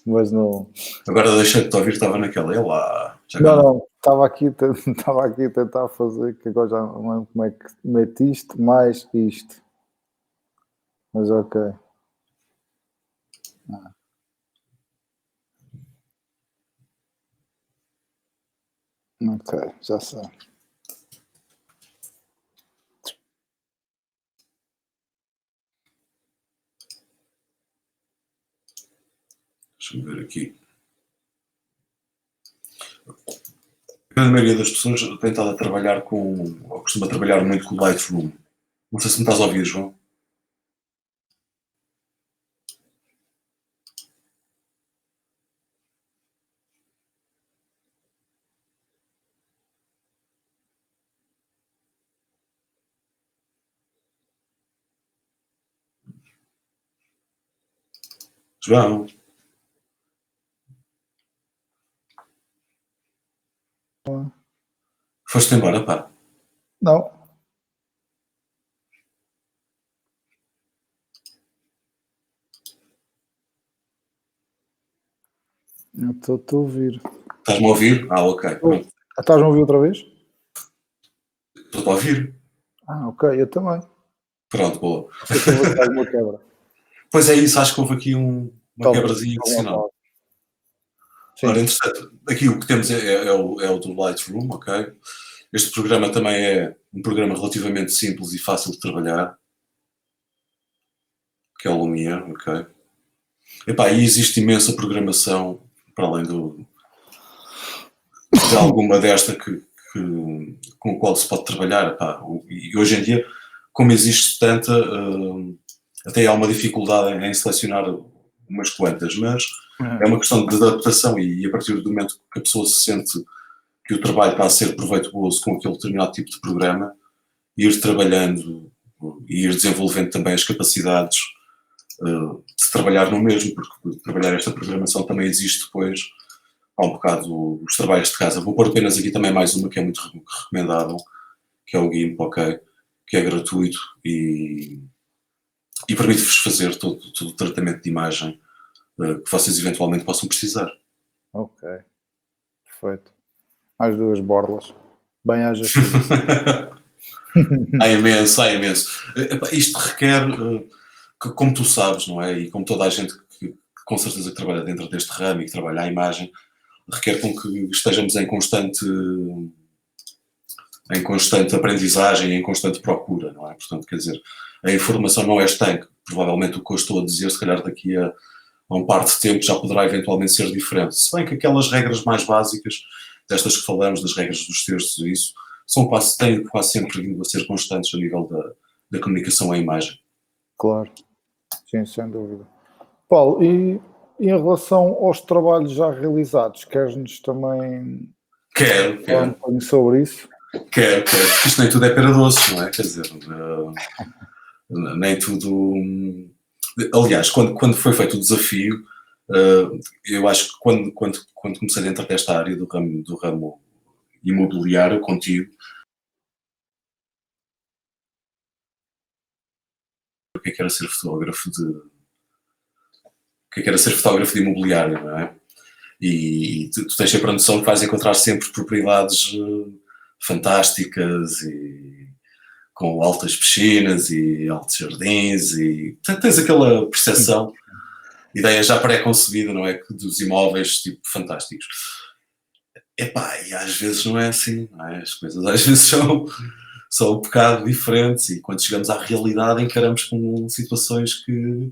Mas não. Agora deixei-te ouvir, estava naquela. Lá. Não, estava aqui a tentar fazer, que agora já não lembro como é que mete isto, mais isto. Mas ok. Ok, já sei. Deixa-me ver aqui. A grande maioria das pessoas tem estado a trabalhar ou costuma trabalhar muito com o Lightroom. Não sei se me estás a ouvir, João. João. Foste embora, pá. Não. Eu estou a ouvir. Estás-me a ouvir? Ok. Estás-me a ouvir outra vez? Estou a ouvir. Ok, eu também. Pronto, boa. Eu vou dar uma quebra. Pois é isso, acho que houve aqui uma quebrazinha adicional. Ora, entretanto, aqui o que temos é o do Lightroom, ok? Este programa também é um programa relativamente simples e fácil de trabalhar, que é o Lumiere, ok? E existe imensa programação, para além de alguma desta com a qual se pode trabalhar. E hoje em dia, como existe tanta, Até há uma dificuldade em selecionar umas quantas, mas é Uhum. uma questão de adaptação e a partir do momento que a pessoa se sente que o trabalho está a ser proveitoso com aquele determinado tipo de programa, ir trabalhando e ir desenvolvendo também as capacidades de trabalhar no mesmo, porque trabalhar esta programação também existe depois. Há um bocado os trabalhos de casa. Vou pôr apenas aqui também mais uma que é muito recomendável, que é o GIMP, ok, que é gratuito e permite-vos fazer todo o tratamento de imagem que vocês eventualmente possam precisar. Ok, perfeito. Às duas borlas. Bem haja sido. Há imenso, há imenso. Isto requer, como tu sabes, não é? E como toda a gente que com certeza que trabalha dentro deste ramo e que trabalha a imagem, requer com que estejamos em constante aprendizagem, em constante procura, não é? Portanto, quer dizer, a informação não é estanque. Provavelmente o que eu estou a dizer, se calhar daqui a um par de tempo já poderá eventualmente ser diferente. Se bem que aquelas regras mais básicas, destas que falamos, das regras dos terços e isso, têm quase sempre vindo a ser constantes a nível da comunicação à imagem. Claro, sim, sem dúvida. Paulo, e em relação aos trabalhos já realizados, queres-nos também Quero, falar um quero, bocadinho sobre isso? quero, porque isto nem tudo é pera doce, não é? Quer dizer, nem tudo. Aliás, quando foi feito o desafio, eu acho que quando comecei dentro desta área do ramo imobiliário contigo, o que é que era ser fotógrafo o que é que era ser fotógrafo de imobiliário, não é? E tu tens sempre a noção que vais encontrar sempre propriedades fantásticas e com altas piscinas e altos jardins e portanto, tens aquela percepção, ideia já pré-concebida, não é? Dos imóveis tipo fantásticos. Epá, e às vezes não é assim, não é? As coisas às vezes são um bocado diferentes e quando chegamos à realidade encaramos com situações que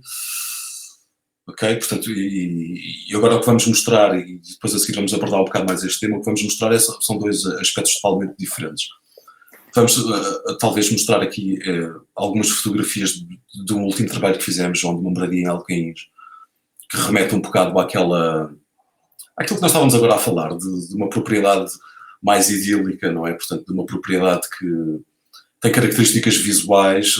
ok, portanto, e agora o que vamos mostrar, e depois a seguir vamos abordar um bocado mais este tema, o que vamos mostrar são dois aspectos totalmente diferentes. Vamos talvez mostrar aqui algumas fotografias de um último trabalho que fizemos, onde uma moradia em Alcaíns, que remete um bocado àquilo que nós estávamos agora a falar, de uma propriedade mais idílica, não é? Portanto, de uma propriedade que tem características visuais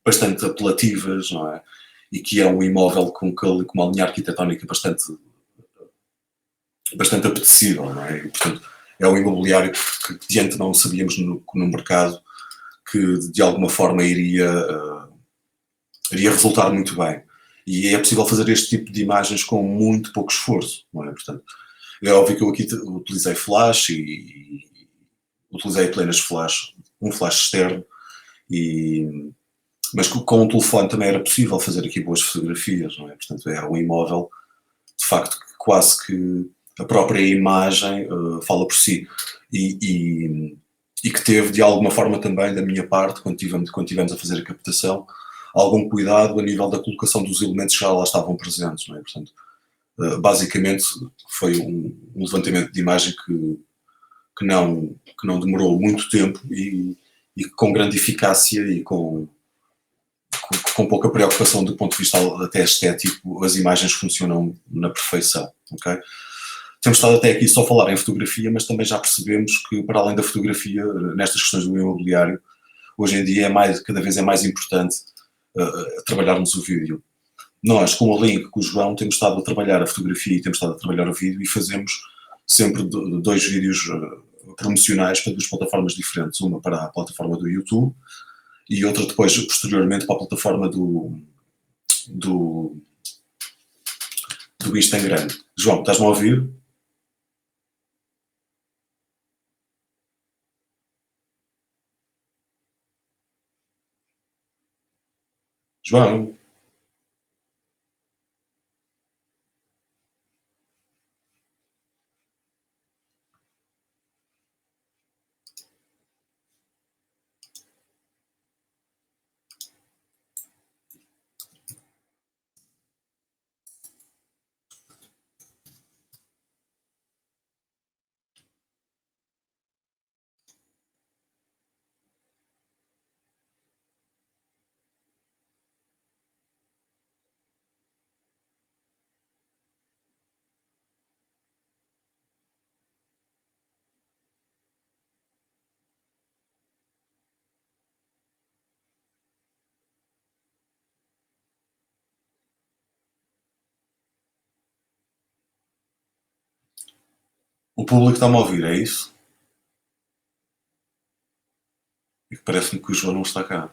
bastante apelativas, não é? E que é um imóvel com uma linha arquitetónica bastante apetecível, não é? E, portanto, é um imobiliário que de antemão sabíamos no mercado que de alguma forma iria resultar muito bem. E é possível fazer este tipo de imagens com muito pouco esforço, não é? Portanto, é óbvio que eu aqui utilizei flash e utilizei apenas flash, um flash externo, mas com o telefone também era possível fazer aqui boas fotografias, não é? Portanto, era um imóvel, de facto, que quase que a própria imagem fala por si. E que teve, de alguma forma também, da minha parte, quando tivemos a fazer a captação, algum cuidado a nível da colocação dos elementos que já lá estavam presentes, não é? Portanto, basicamente foi um levantamento de imagem que não demorou muito tempo e com grande eficácia e com pouca preocupação do ponto de vista até estético, as imagens funcionam na perfeição, ok? Temos estado até aqui só a falar em fotografia, mas também já percebemos que, para além da fotografia, nestas questões do imobiliário, hoje em dia cada vez é mais importante trabalharmos o vídeo. Nós, com o Link, com o João, temos estado a trabalhar a fotografia e temos estado a trabalhar o vídeo e fazemos sempre dois vídeos promocionais para duas plataformas diferentes, uma para a plataforma do YouTube e outra depois, posteriormente, para a plataforma do, do Instagram. João, estás-me a ouvir? João? O público está-me a ouvir, é isso? E que parece-me que o João não está cá.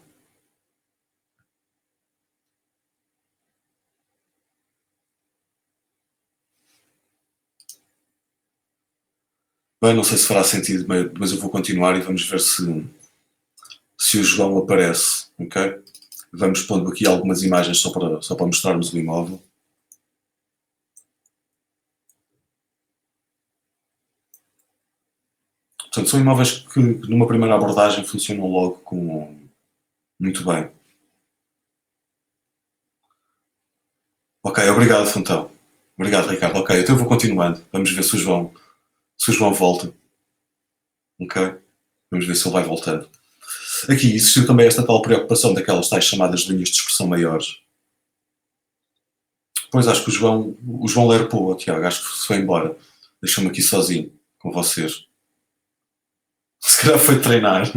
Bem, não sei se fará sentido, mas eu vou continuar e vamos ver se o João aparece, ok? Vamos pondo aqui algumas imagens só para mostrarmos o imóvel. Portanto, são imóveis que numa primeira abordagem funcionam logo muito bem. Ok, obrigado, Fontão. Obrigado, Ricardo. Ok, então eu vou continuando. Vamos ver se o João volta. Ok? Vamos ver se ele vai voltando. Aqui existiu também esta tal preocupação daquelas tais chamadas linhas de expressão maiores. Pois acho que o João lerpou, Tiago, acho que se foi embora. Deixou-me aqui sozinho com vocês. Se calhar foi treinar.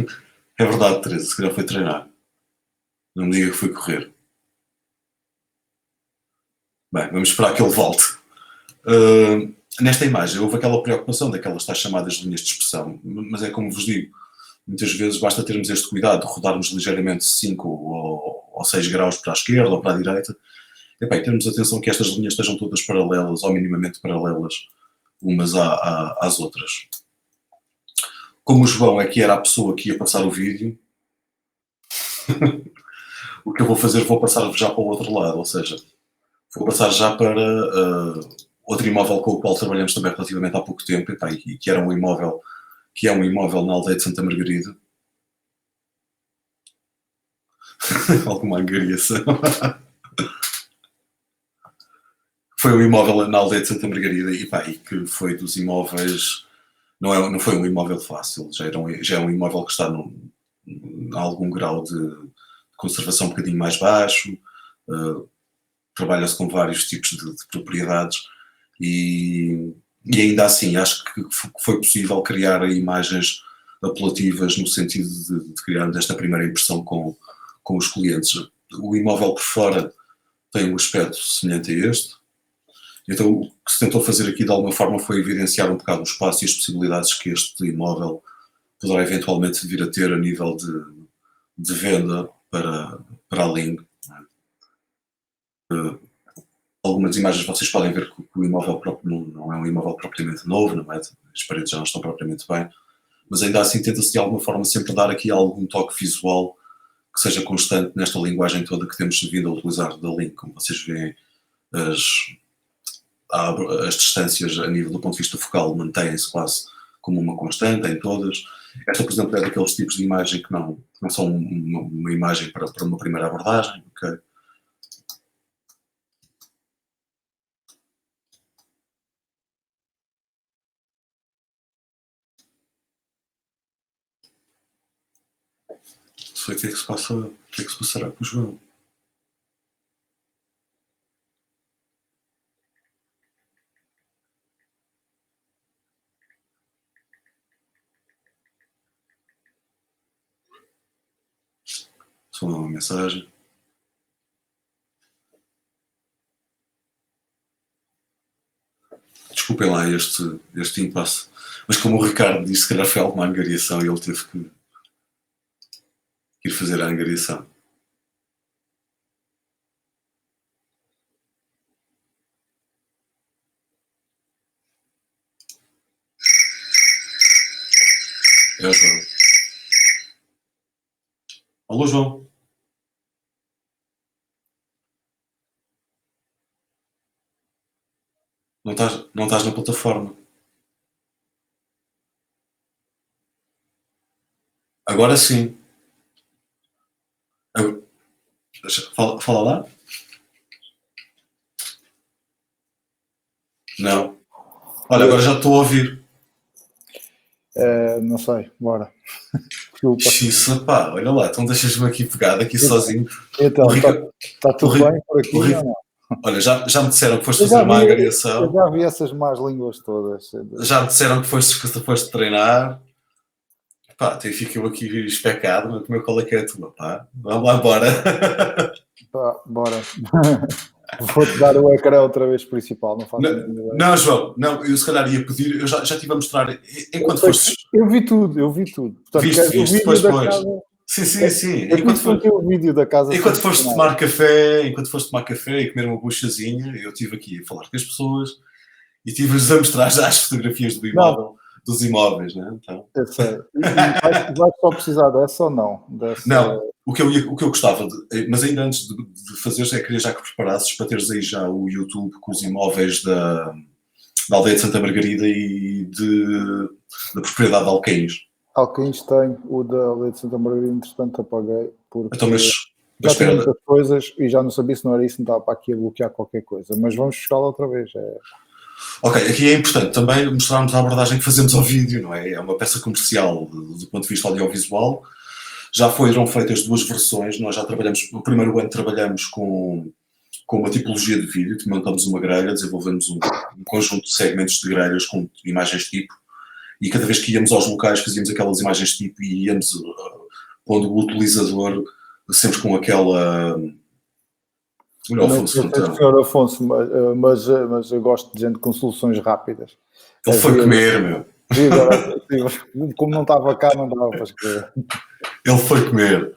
É verdade, Teresa, se calhar foi treinar. Não me diga que foi correr. Bem, vamos esperar que ele volte. Nesta imagem houve aquela preocupação daquelas tais chamadas linhas de expressão, mas é como vos digo, muitas vezes basta termos este cuidado de rodarmos ligeiramente 5 ou 6 graus para a esquerda ou para a direita, e termos atenção que estas linhas estejam todas paralelas ou minimamente paralelas umas às outras. Como o João é que era a pessoa que ia passar o vídeo, o que eu vou fazer, vou passar já para o outro lado, ou seja, vou passar já para outro imóvel com o qual trabalhamos também relativamente há pouco tempo, e que era um imóvel que é um imóvel na aldeia de Santa Margarida. Alguma angariação. Foi um imóvel na aldeia de Santa Margarida e que foi dos imóveis. Não foi um imóvel fácil, já é um imóvel que está a algum grau de conservação um bocadinho mais baixo, trabalha-se com vários tipos de propriedades e ainda assim acho que foi possível criar imagens apelativas no sentido de criar esta primeira impressão com os clientes. O imóvel por fora tem um aspecto semelhante a este, então o que se tentou fazer aqui de alguma forma foi evidenciar um bocado o espaço e as possibilidades que este imóvel poderá eventualmente vir a ter a nível de venda para a Ling. Algumas imagens vocês podem ver que o imóvel próprio não é um imóvel propriamente novo, não é? As paredes já não estão propriamente bem, mas ainda assim tenta-se de alguma forma sempre dar aqui algum toque visual que seja constante nesta linguagem toda que temos vindo a utilizar da Ling. Como vocês veem, as distâncias a nível do ponto de vista focal mantêm-se quase como uma constante em todas. Esta, por exemplo, é daqueles tipos de imagem que não são uma imagem para uma primeira abordagem, ok? Não sei o que é que se passa, o que é que se passará com o João. Só uma mensagem. Desculpem lá este impasse, mas como o Ricardo disse que era foi alguma angariação e ele teve que ir fazer a angariação. É o João. Alô, João. Não estás na plataforma. Agora sim. Fala lá. Não. Olha, agora já estou a ouvir. Não sei, bora. Desculpa. Xiça, pá, olha lá, então deixas-me aqui pegado, aqui sozinho. Então, está tudo bem por aqui ou não? Olha, já me disseram que foste fazer uma angariação. Eu já vi essas más línguas todas. Já me disseram que foste treinar. Pá, até fico eu aqui especado, mas qual é que é a tua, pá? Vamos lá, bora. Pá, bora. Vou-te dar o ecrã outra vez principal, não faço Não, não, João, não, eu se calhar ia pedir, eu já estive a mostrar, enquanto fosses, Eu vi tudo. Portanto, viste, queres o viste, vídeo pois, da pois. casa? Sim, Eu tive que ter o vídeo da casa. enquanto foste tomar café e comer uma buchazinha, eu estive aqui a falar com as pessoas e estive-lhes a mostrar já as fotografias do imóvel, dos imóveis, né? Então, Eu sei. E vais só precisar dessa ou não? não, o que eu gostava de, mas ainda antes de fazeres, queria já que preparasses para teres aí já o YouTube com os imóveis da aldeia de Santa Margarida e da propriedade de Alcaíns. Alcaíns tem, o da Leite de Santa Margarida, entretanto apaguei, porque Então, mas já tinha espera, muitas coisas e já não sabia se não era isso, não estava para aqui a bloquear qualquer coisa. Mas vamos buscá-la outra vez. ok, aqui é importante também mostrarmos a abordagem que fazemos ao vídeo, não é? É uma peça comercial do ponto de vista audiovisual. Já foram feitas 2 versões, nós já trabalhamos, no primeiro ano trabalhamos com uma tipologia de vídeo, montamos uma grelha, desenvolvemos um conjunto de segmentos de grelhas com imagens tipo, e cada vez que íamos aos locais fazíamos aquelas imagens tipo e íamos pondo o utilizador sempre com aquela... Olha o Afonso Fontão. Senhor Afonso, mas eu gosto de gente com soluções rápidas. Ele foi comer, meu. Como não estava cá, não dava para escrever. Ele foi comer.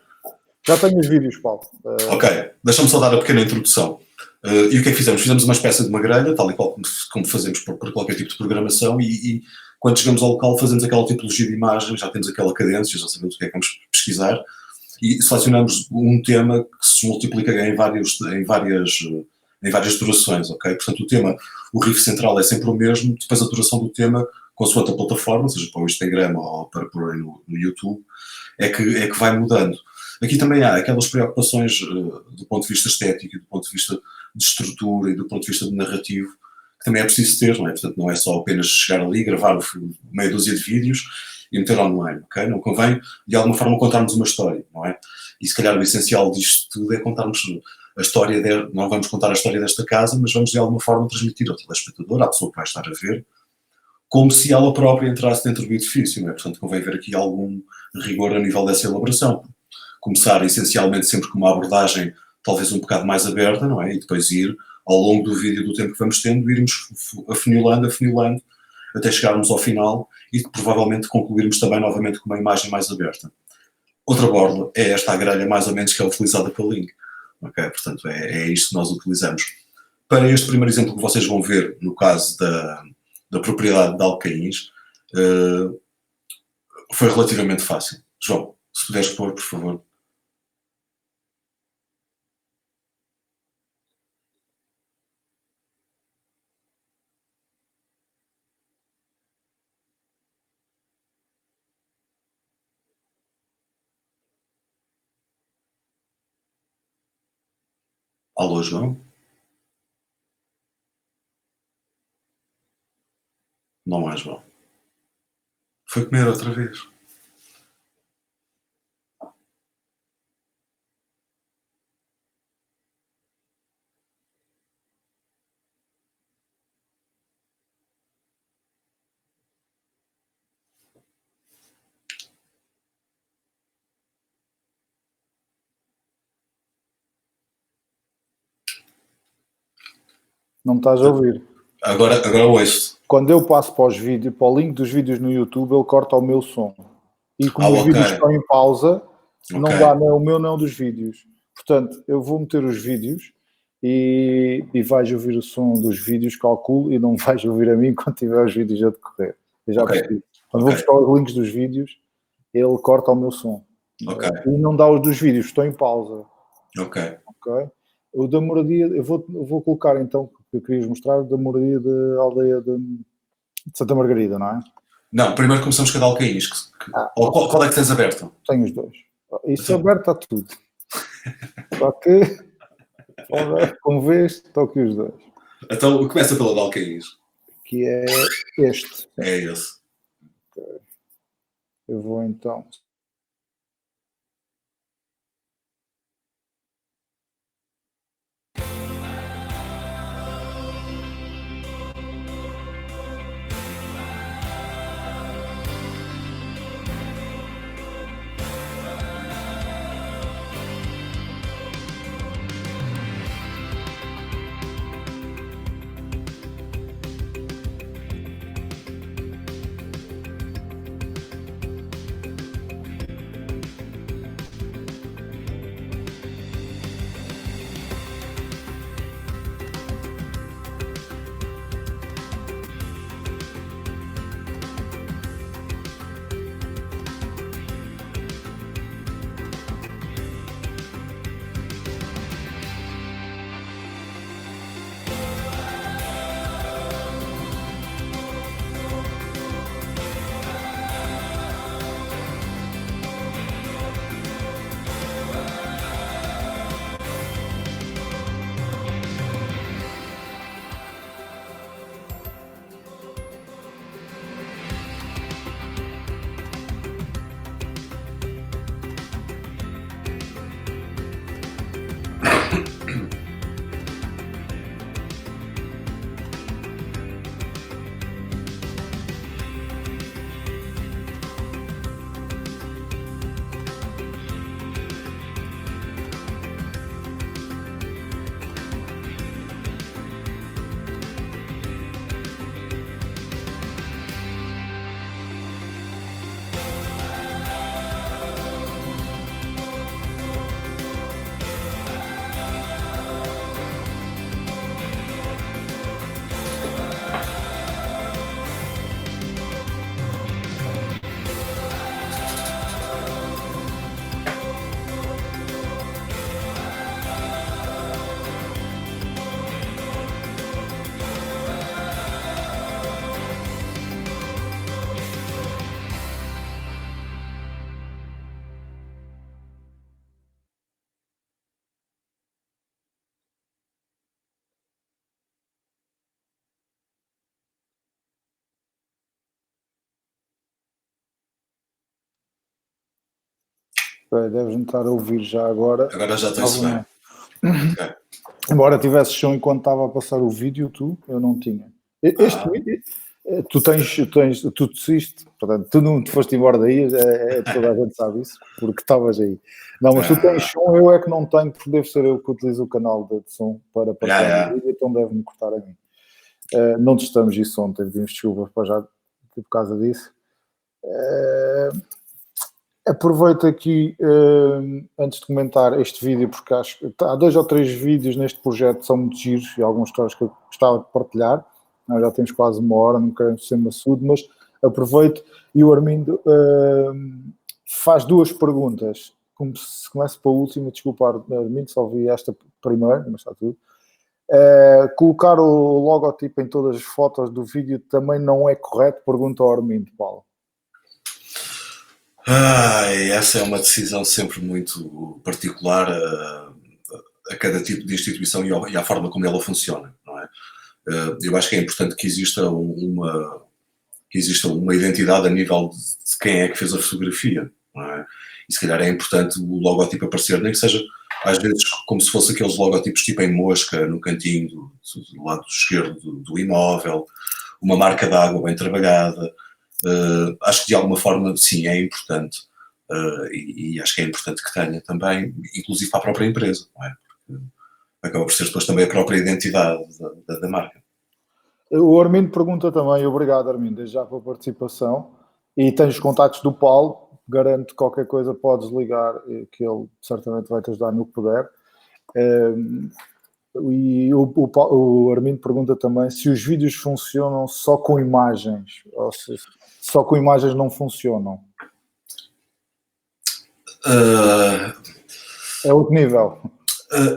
Já tenho os vídeos, Paulo. Ok, deixa-me só dar a pequena introdução. E o que é que fizemos? Fizemos uma espécie de uma grelha, tal e qual como fazemos para qualquer tipo de programação, e quando chegamos ao local fazemos aquela tipologia de imagem, já temos aquela cadência, já sabemos o que é que vamos pesquisar, e selecionamos um tema que se multiplica em várias durações, ok? Portanto, o tema, o riff central é sempre o mesmo, depois a duração do tema, consoante a plataforma, seja para o Instagram ou para pôr no YouTube, é que vai mudando. Aqui também há aquelas preocupações do ponto de vista estético, do ponto de vista de estrutura e do ponto de vista de narrativo, que também é preciso ter, não é? Portanto, não é só apenas chegar ali, gravar meia dúzia de vídeos e meter online, ok? Não convém, de alguma forma, contarmos uma história, não é? E se calhar o essencial disto tudo é contarmos a história, não vamos contar a história desta casa, mas vamos de alguma forma transmitir ao telespectador, à pessoa que vai estar a ver, como se ela própria entrasse dentro do edifício, não é? Portanto, convém ver aqui algum rigor a nível dessa elaboração. Começar essencialmente sempre com uma abordagem talvez um bocado mais aberta, não é? E depois ir, ao longo do vídeo, do tempo que vamos tendo, irmos afunilando, até chegarmos ao final e provavelmente concluirmos também novamente com uma imagem mais aberta. Outra borla é esta a grelha mais ou menos que é utilizada pelo Link. Okay? Portanto, é isto que nós utilizamos. Para este primeiro exemplo que vocês vão ver, no caso da propriedade de Alcaíns, foi relativamente fácil. João, se puderes pôr, por favor. Alô, João? Não há, João. Foi comer outra vez. Não me estás a ouvir. Agora ouço. Quando eu passo para os vídeos, para o link dos vídeos no YouTube, ele corta o meu som. E como os vídeos estão em pausa, não dá nem o meu, nem o dos vídeos. Portanto, eu vou meter os vídeos e vais ouvir o som dos vídeos, calculo, e não vais ouvir a mim quando tiver os vídeos a decorrer. Eu já percebi. Quando vou buscar os links dos vídeos, ele corta o meu som. E não dá os dos vídeos, estão em pausa. Ok. O da moradia, eu vou colocar então, que eu querias mostrar, da moradia da aldeia de Santa Margarida, não é? Não, primeiro começamos com a de Alcaíns. Qual é que tens aberto? Tenho os dois. Isso aberto está tudo. Só que, como vês, estão aqui os dois. Então, começa pela de Alcaíns. Que é este. É esse. Eu vou então... Deves-me estar a ouvir já agora. Agora já estou bem. Okay. Embora tivesse som enquanto estava a passar o vídeo, eu não tinha. Este vídeo, tu tossiste, portanto, tu não te foste embora daí, toda a gente sabe isso, porque estavas aí. Não, mas tu tens som, eu é que não tenho, porque deve ser eu que utilizo o canal de som para passar o vídeo, então deve-me cortar a mim. Não testamos isso ontem, pedimos desculpas para já por causa disso. Aproveito aqui, antes de comentar este vídeo, porque acho que há 2 ou 3 vídeos neste projeto que são muito giros e algumas histórias que eu gostava de partilhar. Nós já temos quase 1 hora, não queremos ser maçudo, mas aproveito e o Armindo faz 2 perguntas. Começo pela última, desculpa, Armindo, só vi esta primeiro, mas está tudo. Colocar o logotipo em todas as fotos do vídeo também não é correto? Pergunta ao Armindo, Paulo. Essa é uma decisão sempre muito particular a cada tipo de instituição e à forma como ela funciona, não é? Eu acho que é importante que exista uma identidade a nível de quem é que fez a fotografia, não é? E se calhar é importante o logotipo aparecer, nem que seja às vezes como se fosse aqueles logotipos tipo em mosca no cantinho do lado esquerdo do imóvel, uma marca d'água bem trabalhada. Acho que de alguma forma sim, é importante, e acho que é importante que tenha também, inclusive para a própria empresa, não é? Porque acaba por ser depois também a própria identidade da marca. O Armindo pergunta também, obrigado Armindo, desde já pela participação, e tens os contactos do Paulo, garanto que qualquer coisa podes ligar, que ele certamente vai te ajudar no que puder. E o Armindo pergunta também se os vídeos funcionam só com imagens, ou se só com imagens não funcionam. É outro nível.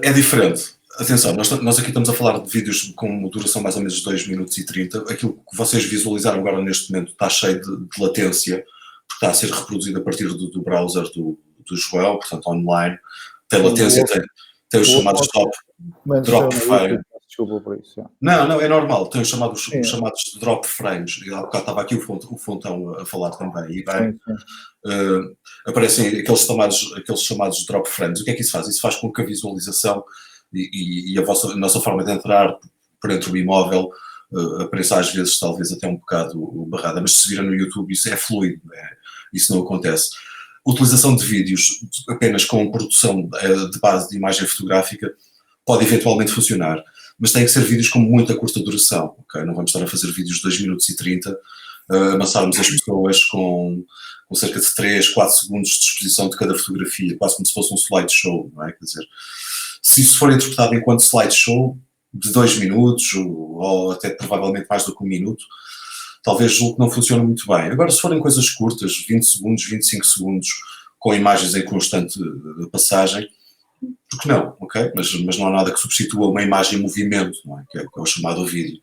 É diferente. Atenção, nós aqui estamos a falar de vídeos com duração mais ou menos de 2 minutos e 30. Aquilo que vocês visualizaram agora neste momento está cheio de latência, porque está a ser reproduzido a partir do browser do João, portanto online. Tem latência, tem os chamados drop frames. Desculpa por isso. Não, é normal. Tem os chamados drop frames. Há bocado estava aqui o Fontão a falar também. E bem, aparecem aqueles chamados drop frames. O que é que isso faz? Isso faz com que a visualização e a nossa forma de entrar por entre o imóvel apareça às vezes talvez até um bocado barrada, mas se vira no YouTube isso é fluido, isso não acontece. Utilização de vídeos apenas com produção de base de imagem fotográfica pode eventualmente funcionar, mas tem que ser vídeos com muita curta duração, okay? Não vamos estar a fazer vídeos de 2 minutos e 30, amassarmos as pessoas com cerca de 3, 4 segundos de exposição de cada fotografia, quase como se fosse um slideshow, não é? Quer dizer, se isso for interpretado enquanto slideshow de 2 minutos, ou até provavelmente mais do que 1 minuto, talvez julgo que não funcione muito bem. Agora, se forem coisas curtas, 20 segundos, 25 segundos, com imagens em constante passagem, por que não, ok? Mas não há nada que substitua uma imagem em movimento, não é? Que é o chamado vídeo,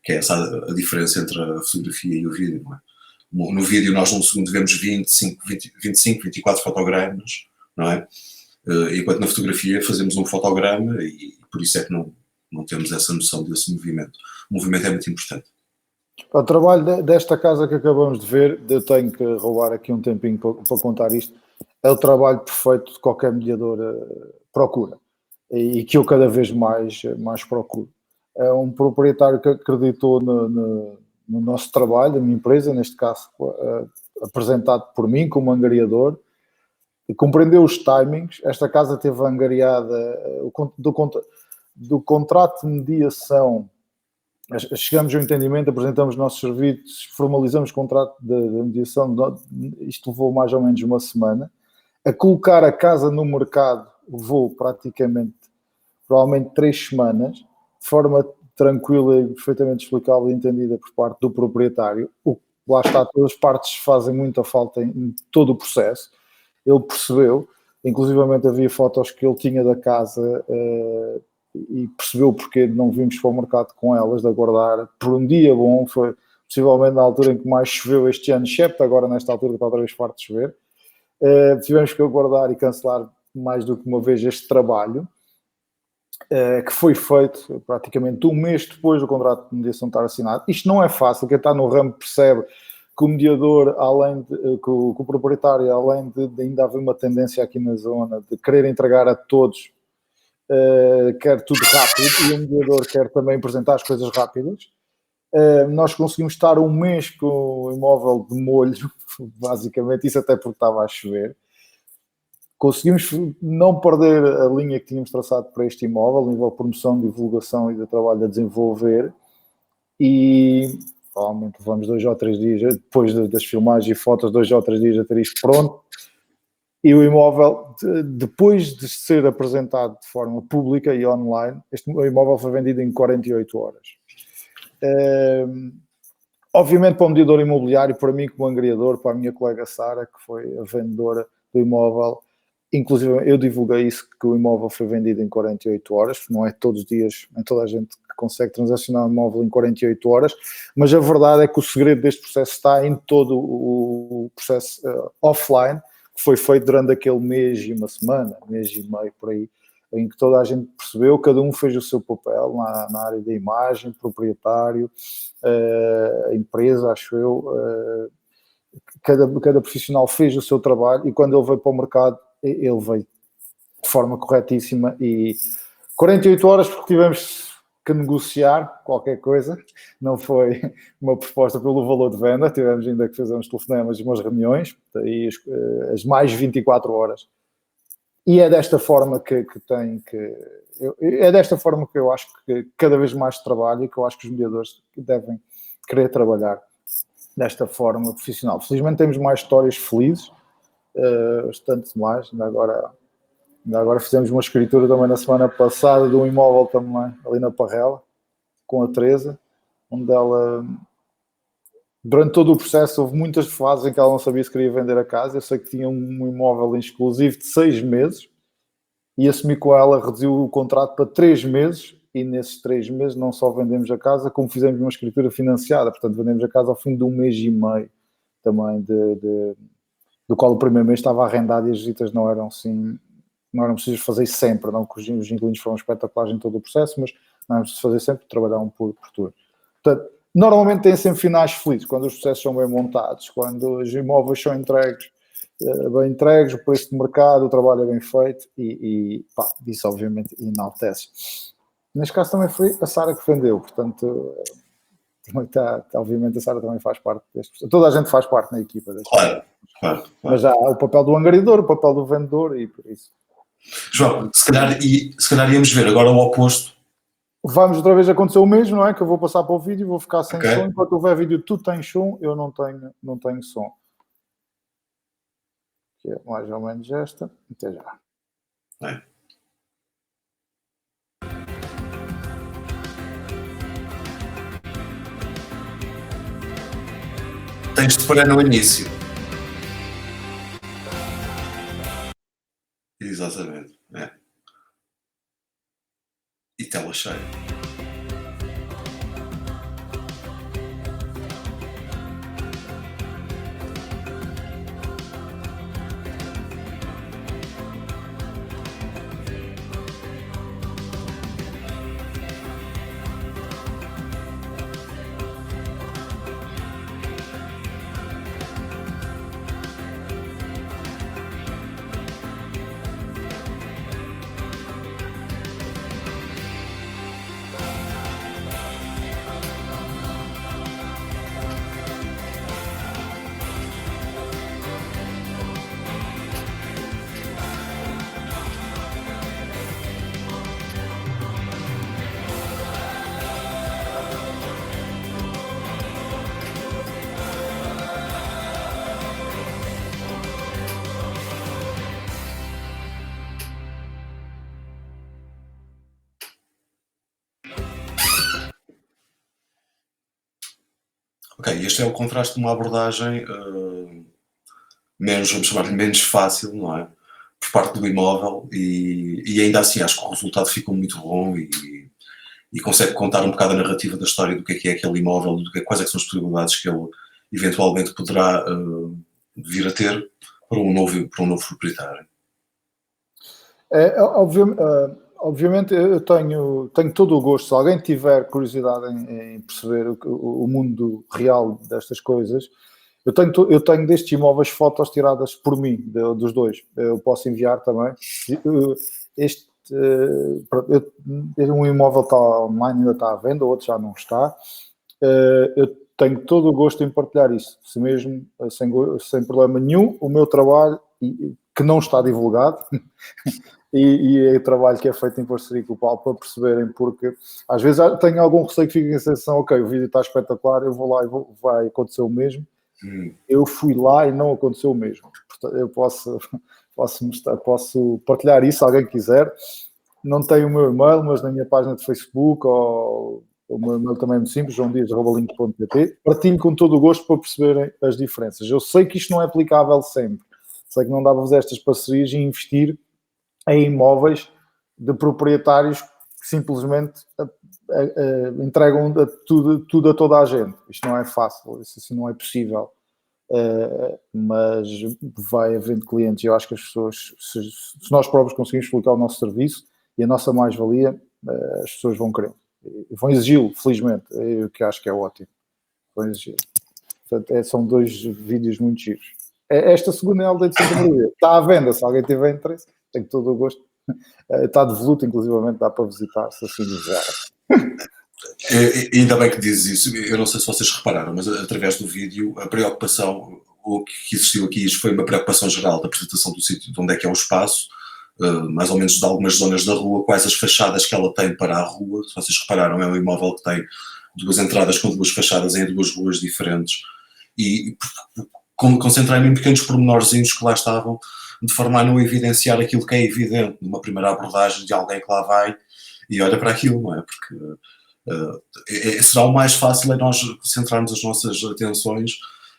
que é essa a diferença entre a fotografia e o vídeo, não é? No vídeo nós num segundo vemos 25, 24 fotogramas, não é? Enquanto na fotografia fazemos um fotograma e por isso é que não temos essa noção desse movimento. O movimento é muito importante. O trabalho desta casa que acabamos de ver, eu tenho que roubar aqui um tempinho para contar isto, é o trabalho perfeito de qualquer mediador procura e que eu cada vez mais procuro. É um proprietário que acreditou no nosso trabalho, na minha empresa, neste caso apresentado por mim como angariador, e compreendeu os timings. Esta casa teve angariada do contrato de mediação. Chegamos ao entendimento, apresentamos os nossos serviços, formalizamos o contrato de mediação, isto levou mais ou menos 1 semana. A colocar a casa no mercado levou provavelmente 3 semanas, de forma tranquila e perfeitamente explicável e entendida por parte do proprietário. Lá está, todas as partes fazem muita falta em todo o processo. Ele percebeu, inclusivamente havia fotos que ele tinha da casa e percebeu porque não vimos para o mercado com elas, de aguardar por um dia bom. Foi possivelmente na altura em que mais choveu este ano, excepto agora nesta altura que está outra vez farto de chover. Tivemos que aguardar e cancelar mais do que uma vez este trabalho, que foi feito praticamente 1 mês depois do contrato de mediação estar assinado. Isto não é fácil, quem está no ramo percebe que o mediador, que o proprietário, além de ainda haver uma tendência aqui na zona de querer entregar a todos, quer tudo rápido, e o mediador quer também apresentar as coisas rápidas. Nós conseguimos estar um mês com o imóvel de molho, basicamente, isso até porque estava a chover. Conseguimos não perder a linha que tínhamos traçado para este imóvel, nível de promoção, divulgação e de trabalho a desenvolver, e provavelmente vamos 2 ou 3 dias, depois das filmagens e fotos, 2 ou 3 dias a ter isto pronto, e o imóvel, depois de ser apresentado de forma pública e online, este imóvel foi vendido em 48 horas. Obviamente para o mediador imobiliário, para mim como angriador, para a minha colega Sara, que foi a vendedora do imóvel, inclusive eu divulguei isso, que o imóvel foi vendido em 48 horas, não é todos os dias, nem toda a gente que consegue transacionar um imóvel em 48 horas, mas a verdade é que o segredo deste processo está em todo o processo offline, que foi feito durante aquele mês e uma semana, mês e meio por aí, em que toda a gente percebeu, cada um fez o seu papel na área da imagem, proprietário, a empresa, acho eu, cada profissional fez o seu trabalho, e quando ele veio para o mercado, ele veio de forma corretíssima, e 48 horas porque tivemos que negociar qualquer coisa, não foi uma proposta pelo valor de venda, tivemos ainda que fazer uns telefonemas e umas reuniões, daí as mais 24 horas. E é desta forma é desta forma que eu acho que cada vez mais trabalho, e que eu acho que os mediadores devem querer trabalhar desta forma profissional. Felizmente temos mais histórias felizes, bastante mais. Ainda agora fizemos uma escritura também na semana passada de um imóvel também ali na Parrela, com a Teresa, onde ela, durante todo o processo, houve muitas fases em que ela não sabia se queria vender a casa. Eu sei que tinha um imóvel exclusivo de 6 meses, e assumi com ela, reduziu o contrato para 3 meses, e nesses 3 meses não só vendemos a casa, como fizemos uma escritura financiada, portanto vendemos a casa ao fim de 1 mês e meio também, do qual o primeiro mês estava arrendado, e as visitas não eram precisas fazer sempre, não que os inquilinos foram espetaculares em todo o processo, mas não é preciso fazer sempre, trabalhar um por turno. Portanto, normalmente tem sempre finais felizes, quando os processos são bem montados, quando os imóveis são bem entregues, o preço de mercado, o trabalho é bem feito, e isso obviamente enaltece. Neste caso também foi a Sara que vendeu, portanto, obviamente a Sara também faz parte deste. Toda a gente faz parte na equipa deste. Claro. Mas já há o papel do angariador, o papel do vendedor, e por isso. João, se calhar íamos ver agora o oposto. Vamos outra vez acontecer o mesmo, não é? Que eu vou passar para o vídeo, vou ficar sem som. Enquanto houver vídeo, tu tens som, eu não tenho som. Que é mais ou menos esta. Até já. Tens de parar no início. Exatamente. E tela cheia. Ok, este é o contraste de uma abordagem menos, vamos chamar-lhe menos fácil, não é? Por parte do imóvel, e ainda assim acho que o resultado ficou muito bom, e consegue contar um bocado a narrativa da história do que é aquele imóvel, quais é que são as possibilidades que ele eventualmente poderá vir a ter para um novo proprietário. Obviamente eu tenho todo o gosto, se alguém tiver curiosidade em perceber o mundo real destas coisas, Eu tenho destes imóveis fotos tiradas por mim, dos dois. Eu posso enviar também. Este, um imóvel está online, ainda está à venda, o outro já não está. Eu tenho todo o gosto em partilhar isso, se mesmo sem problema nenhum. O meu trabalho, que não está divulgado, e é o trabalho que é feito em parceria com o Paulo, para perceberem, porque às vezes tenho algum receio que fique a sensação, ok, o vídeo está espetacular, eu vou lá e vai acontecer o mesmo. Eu fui lá e não aconteceu o mesmo. Portanto, eu posso partilhar isso se alguém quiser. Não tenho o meu e-mail, mas na minha página de Facebook, ou o meu e-mail também é muito simples, joãodias@link.pt. Partilho com todo o gosto para perceberem as diferenças. Eu sei que isto não é aplicável sempre. Sei que não dá para fazer estas parcerias e investir em imóveis de proprietários que simplesmente entregam tudo a toda a gente. Isto não é fácil, isso assim não é possível. Mas vai havendo clientes, e eu acho que as pessoas, se nós próprios conseguimos explicar o nosso serviço e a nossa mais-valia, as pessoas vão querer. Vão exigi-lo, felizmente, é o que acho que é ótimo. Vão exigi-lo. Portanto, são 2 vídeos muito giros. Esta segunda é a aldeia de Santa Maria. Está à venda, se alguém tiver interesse, tenho todo o gosto. Está de voluto, inclusivamente, dá para visitar, se assim desejar. Ainda bem que dizes isso. Eu não sei se vocês repararam, mas através do vídeo, a preocupação, o que existiu aqui foi uma preocupação geral da apresentação do sítio, de onde é que é o espaço, mais ou menos de algumas zonas da rua, quais as fachadas que ela tem para a rua. Se vocês repararam, é um imóvel que tem 2 entradas com 2 fachadas em 2 ruas diferentes, e concentrei-me em pequenos pormenorzinhos que lá estavam, de forma a não evidenciar aquilo que é evidente numa primeira abordagem de alguém que lá vai e olha para aquilo, não é? Porque será o mais fácil é nós centrarmos as nossas atenções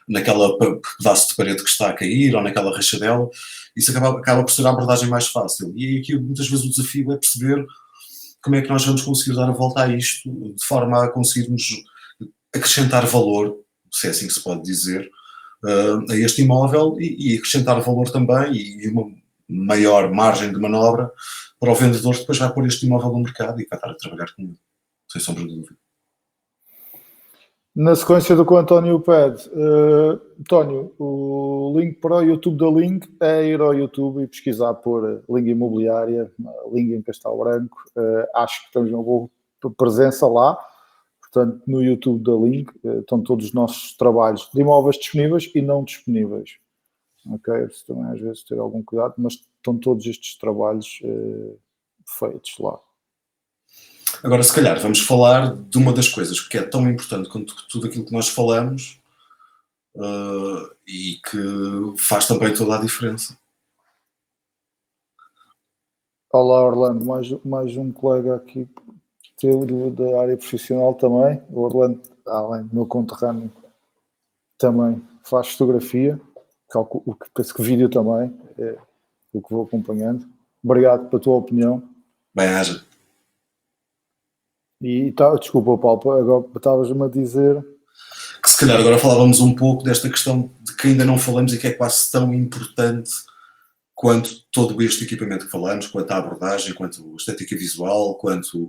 naquela pedaço de parede que está a cair ou naquela rachadela. Isso acaba por ser a abordagem mais fácil. E aqui muitas vezes o desafio é perceber como é que nós vamos conseguir dar a volta a isto de forma a conseguirmos acrescentar valor, se é assim que se pode dizer, a este imóvel, e acrescentar valor também e uma maior margem de manobra para o vendedor que depois vai pôr este imóvel no mercado e vai estar a trabalhar com ele, sem sombra de dúvida. Na sequência do que o António pede, António, o link para o YouTube da Link é ir ao YouTube e pesquisar por Link Imobiliária, Link em Castelo Branco. Acho que temos uma boa presença lá. Portanto, no YouTube da Link estão todos os nossos trabalhos de imóveis disponíveis e não disponíveis. Ok? Preciso também às vezes ter algum cuidado, mas estão todos estes trabalhos feitos lá. Agora, se calhar, vamos falar de uma das coisas que é tão importante quanto tudo aquilo que nós falamos, e que faz também toda a diferença. Olá, Orlando, mais um colega aqui teu da área profissional também. O Orlando, além do meu conterrâneo, também faz fotografia, penso que vídeo também, é o que vou acompanhando. Obrigado pela tua opinião. Bem-aja. Desculpa, Paulo, agora estavas-me a dizer... Que se calhar agora falávamos um pouco desta questão de que ainda não falamos e que é quase tão importante quanto todo este equipamento que falamos, quanto a abordagem, quanto a estética visual, quanto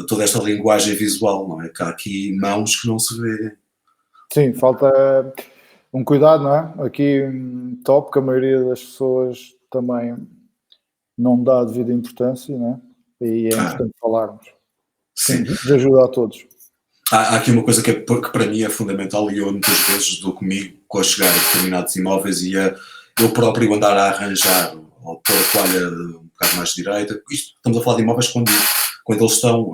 toda esta linguagem visual, não é? Que há aqui mãos que não se vê. Sim, falta um cuidado, não é? Aqui top, que a maioria das pessoas também não dá a devida importância, não é? E é importante falarmos. Sim, de ajuda a todos. Há aqui uma coisa que para mim é fundamental, e eu muitas vezes dou comigo com a chegar a determinados imóveis e eu próprio andar a arranjar ou pôr a toalha um bocado mais direita. Estamos a falar de imóveis quando eles estão,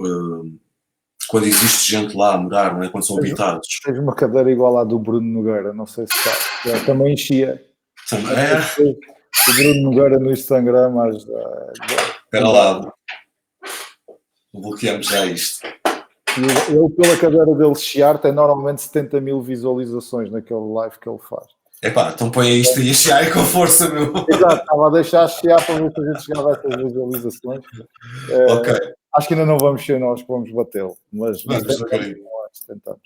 quando existe gente lá a morar, não é? Quando são habitados. Tens uma cadeira igual à do Bruno Nogueira, não sei se está. Também enchia. O Bruno Nogueira no Instagram, mas... Espera lá. Bloqueamos já isto. Ele, pela cadeira dele chiar, tem normalmente 70 mil visualizações naquele live que ele faz. Epá, então põe isto e chiar com força, meu. Exato, estava a deixar chiar para ver se a gente chegava a essas visualizações. Ok. Acho que ainda não vamos ser nós que vamos batê-lo, mas tentamos.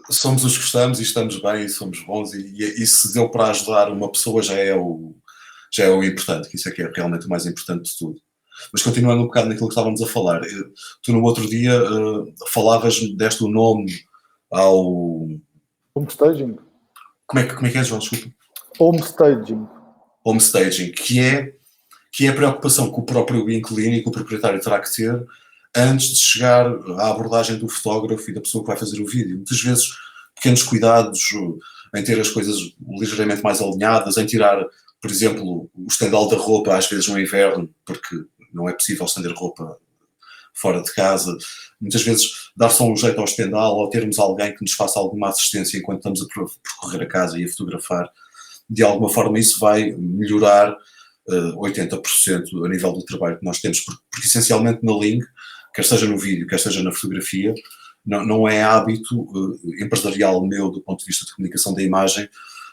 Somos os que estamos e estamos bem e somos bons, e se deu para ajudar uma pessoa já é o importante, que isso é que é realmente o mais importante de tudo. Mas continuando um bocado naquilo que estávamos a falar, tu no outro dia deste o nome ao... Home staging. como é que é, João? Desculpa. Homestaging. Homestaging, que é a preocupação que o próprio inquilino e que o proprietário terá que ter antes de chegar à abordagem do fotógrafo e da pessoa que vai fazer o vídeo. Muitas vezes, pequenos cuidados em ter as coisas ligeiramente mais alinhadas, em tirar, por exemplo, o estendal da roupa, às vezes no inverno, porque não é possível estender roupa fora de casa. Muitas vezes dar só um jeito ao estendal ou termos alguém que nos faça alguma assistência enquanto estamos a percorrer a casa e a fotografar. De alguma forma isso vai melhorar 80% a nível do trabalho que nós temos, porque essencialmente na Ling, quer seja no vídeo, quer seja na fotografia, não é hábito empresarial meu, do ponto de vista de comunicação da imagem,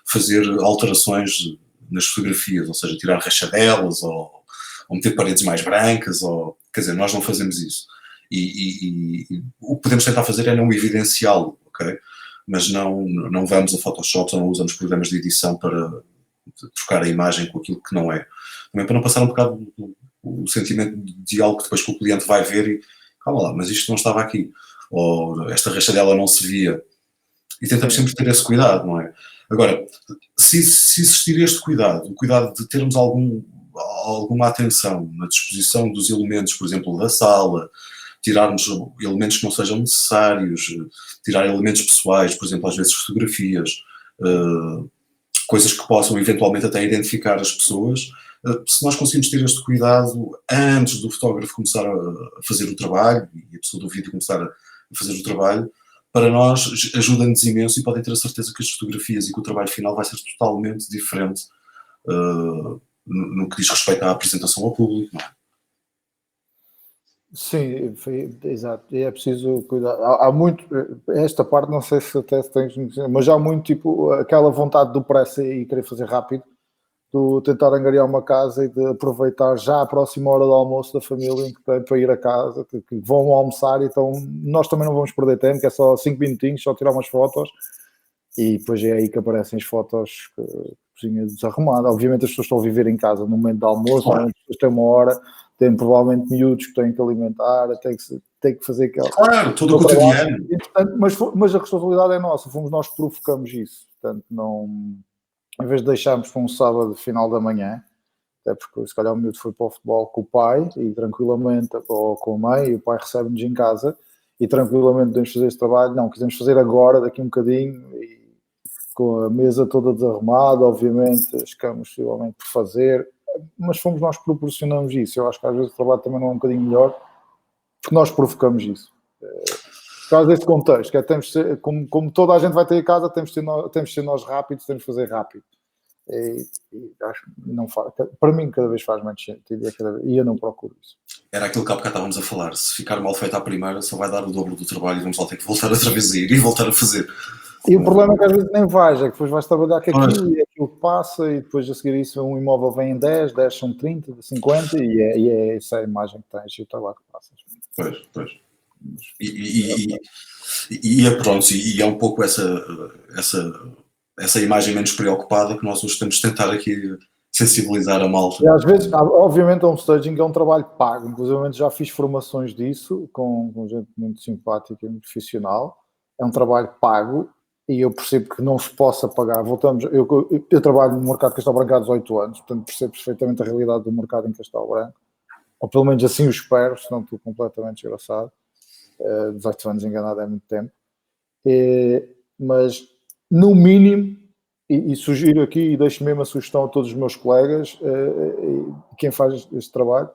fazer alterações nas fotografias, ou seja, tirar rachadelas ou meter paredes mais brancas, quer dizer, nós não fazemos isso. E o que podemos tentar fazer é não evidenciá-lo, ok? Mas não vamos a Photoshop ou não usamos programas de edição para trocar a imagem com aquilo que não é. Também para não passar um bocado o sentimento de algo que depois que o cliente vai ver e calma lá, mas isto não estava aqui, ou esta rachadela não se via. E tentamos sempre ter esse cuidado, não é? Agora, se existir este cuidado, o cuidado de termos alguma atenção na disposição dos elementos, por exemplo, da sala, tirarmos elementos que não sejam necessários, tirar elementos pessoais, por exemplo, às vezes fotografias, coisas que possam eventualmente até identificar as pessoas, se nós conseguimos ter este cuidado antes do fotógrafo começar a fazer o trabalho e a pessoa do vídeo começar a fazer o trabalho, para nós ajuda-nos imenso e podem ter a certeza que as fotografias e que o trabalho final vai ser totalmente diferente no que diz respeito à apresentação ao público, não é? Sim, exato, e é preciso cuidar. Há muito, esta parte não sei se até tens, mas há muito tipo aquela vontade do pressa e querer fazer rápido, do tentar angariar uma casa e de aproveitar já a próxima hora do almoço da família em que tem para ir a casa, que vão almoçar, então nós também não vamos perder tempo, que é só 5 minutinhos, só tirar umas fotos e depois é aí que aparecem as fotos cozinha desarrumada. Obviamente as pessoas estão a viver em casa no momento do almoço, as pessoas têm uma hora, têm provavelmente miúdos que têm que alimentar, têm que fazer aquela... Claro, todo o cotidiano. Mas a responsabilidade é nossa, fomos nós que provocamos isso, portanto não... Em vez de deixarmos para um sábado final da manhã, até porque se calhar o miúdo foi para o futebol com o pai e tranquilamente, ou com a mãe, e o pai recebe-nos em casa e tranquilamente podemos fazer esse trabalho. Não, quisemos fazer agora, daqui um bocadinho, e com a mesa toda desarrumada, obviamente, as camas possivelmente por fazer, mas fomos nós que proporcionamos isso. Eu acho que às vezes o trabalho também não é um bocadinho melhor, porque nós provocamos isso. Por causa desse contexto, que é, temos de ser, como toda a gente vai ter em casa, temos de ser nós rápidos, temos de fazer rápido. E acho que não faz, para mim cada vez faz mais sentido e eu não procuro isso. Era aquilo que há bocado estávamos a falar, se ficar mal feito à primeira só vai dar o dobro do trabalho e vamos lá ter que voltar outra vez a ir e voltar a fazer. E o problema é que às vezes nem vais, é que depois vais trabalhar com aquilo e aquilo que passa e depois a seguir isso um imóvel vem em 10 são 30, 50 e é essa a imagem que tens e o trabalho que passas. Pois. E é pronto, e é um pouco essa imagem menos preocupada que nós hoje temos de tentar aqui sensibilizar a malta. E às vezes, obviamente, o homestaging é um trabalho pago, inclusive já fiz formações disso com gente muito simpática e muito profissional, é um trabalho pago e eu percebo que não se possa pagar. Eu trabalho no mercado de Castelo Branco há 18 anos, portanto percebo perfeitamente a realidade do mercado em Castelo Branco, ou pelo menos assim o espero, senão estou completamente desgraçado. 18 anos enganado é muito tempo, mas no mínimo, e sugiro aqui e deixo mesmo a sugestão a todos os meus colegas, quem faz este trabalho,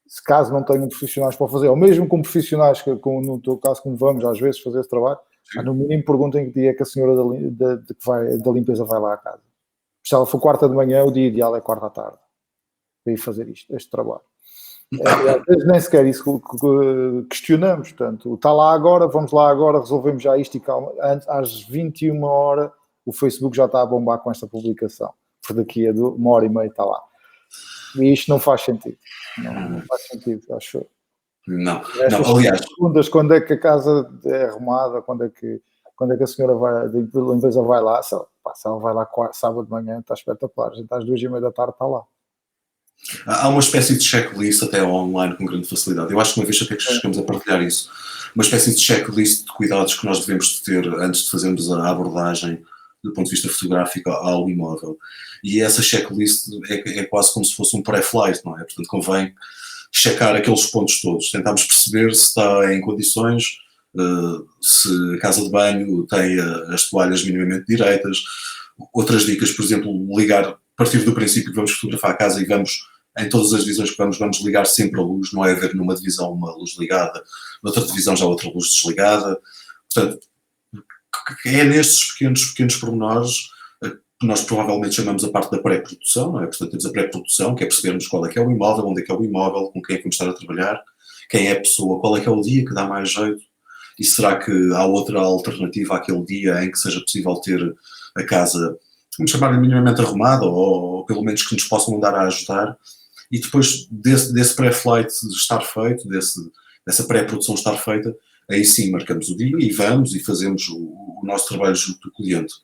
se caso não tenham profissionais para fazer, ou mesmo com profissionais, como no teu caso, como vamos às vezes fazer esse trabalho, no mínimo perguntem que dia é que a senhora da limpeza vai lá à casa. Se ela for quarta de manhã, o dia ideal é quarta à tarde, para ir fazer este trabalho. Às vezes nem sequer isso questionamos, portanto, está lá agora, vamos lá agora, resolvemos já isto e calma, às 21 horas o Facebook já está a bombar com esta publicação, por daqui a 1h30 está lá. E isto não faz sentido, não faz sentido, acho eu. Não, aliás... Perguntas quando é que a casa é arrumada, quando é que a senhora da limpeza vai lá, se ela vai lá sábado de manhã, está espetacular, a gente às 2h30 da tarde está lá. Há uma espécie de checklist até online com grande facilidade. Eu acho que uma vez até que chegamos a partilhar isso. Uma espécie de checklist de cuidados que nós devemos ter antes de fazermos a abordagem do ponto de vista fotográfico ao imóvel. E essa checklist é quase como se fosse um pré-flight, não é? Portanto, convém checar aqueles pontos todos, tentarmos perceber se está em condições, se a casa de banho tem as toalhas minimamente direitas. Outras dicas, por exemplo, partir do princípio que vamos fotografar a casa e vamos, em todas as divisões que vamos ligar sempre a luz, não é haver numa divisão uma luz ligada, noutra divisão já outra luz desligada. Portanto, é nestes pequenos pormenores que nós provavelmente chamamos a parte da pré-produção, não é? Portanto, temos a pré-produção, que é percebermos qual é que é o imóvel, onde é que é o imóvel, com quem é que vamos estar a trabalhar, quem é a pessoa, qual é que é o dia que dá mais jeito, e será que há outra alternativa àquele dia em que seja possível ter a casa, vamos chamar-lhe minimamente arrumada, ou pelo menos que nos possam andar a ajudar, e depois desse pré-flight estar feito, dessa pré-produção estar feita, aí sim marcamos o dia e vamos e fazemos o nosso trabalho junto do cliente.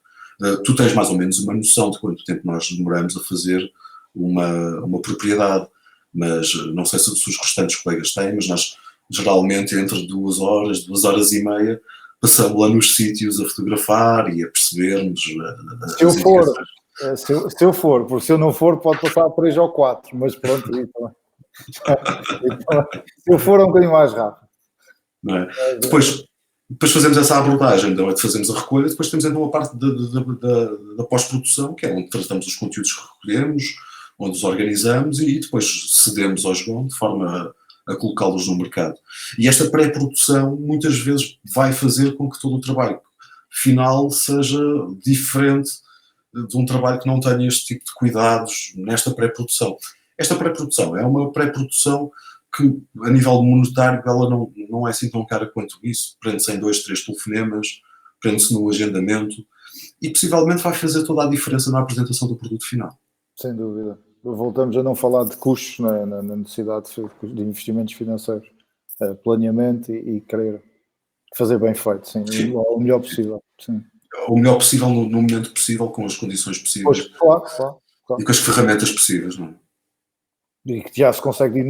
Tu tens mais ou menos uma noção de quanto tempo nós demoramos a fazer uma propriedade, mas não sei se os restantes colegas têm, mas nós geralmente entre 2 horas, 2 horas e meia, passamos lá nos sítios a fotografar e a percebermos se eu for, porque se eu não for pode passar 3 ou 4, mas pronto, então, se eu for é um bocadinho mais rápido. Não é? Depois fazemos essa abordagem, então fazemos a recolha, depois temos então a parte da pós-produção, que é onde tratamos os conteúdos que recolhemos, onde os organizamos e depois cedemos ao João de forma a colocá-los no mercado. E esta pré-produção muitas vezes vai fazer com que todo o trabalho final seja diferente de um trabalho que não tenha este tipo de cuidados nesta pré-produção. Esta pré-produção é uma pré-produção que, a nível monetário, ela não é assim tão cara quanto isso. Prende-se em 2, 3 telefonemas, prende-se no agendamento e possivelmente vai fazer toda a diferença na apresentação do produto final. Sem dúvida. Voltamos a não falar de custos, na necessidade de investimentos financeiros, planeamento e querer fazer bem feito, sim. O melhor possível. Sim. O melhor possível no momento possível, com as condições possíveis. Claro. E com as ferramentas possíveis, não é? E que já se consegue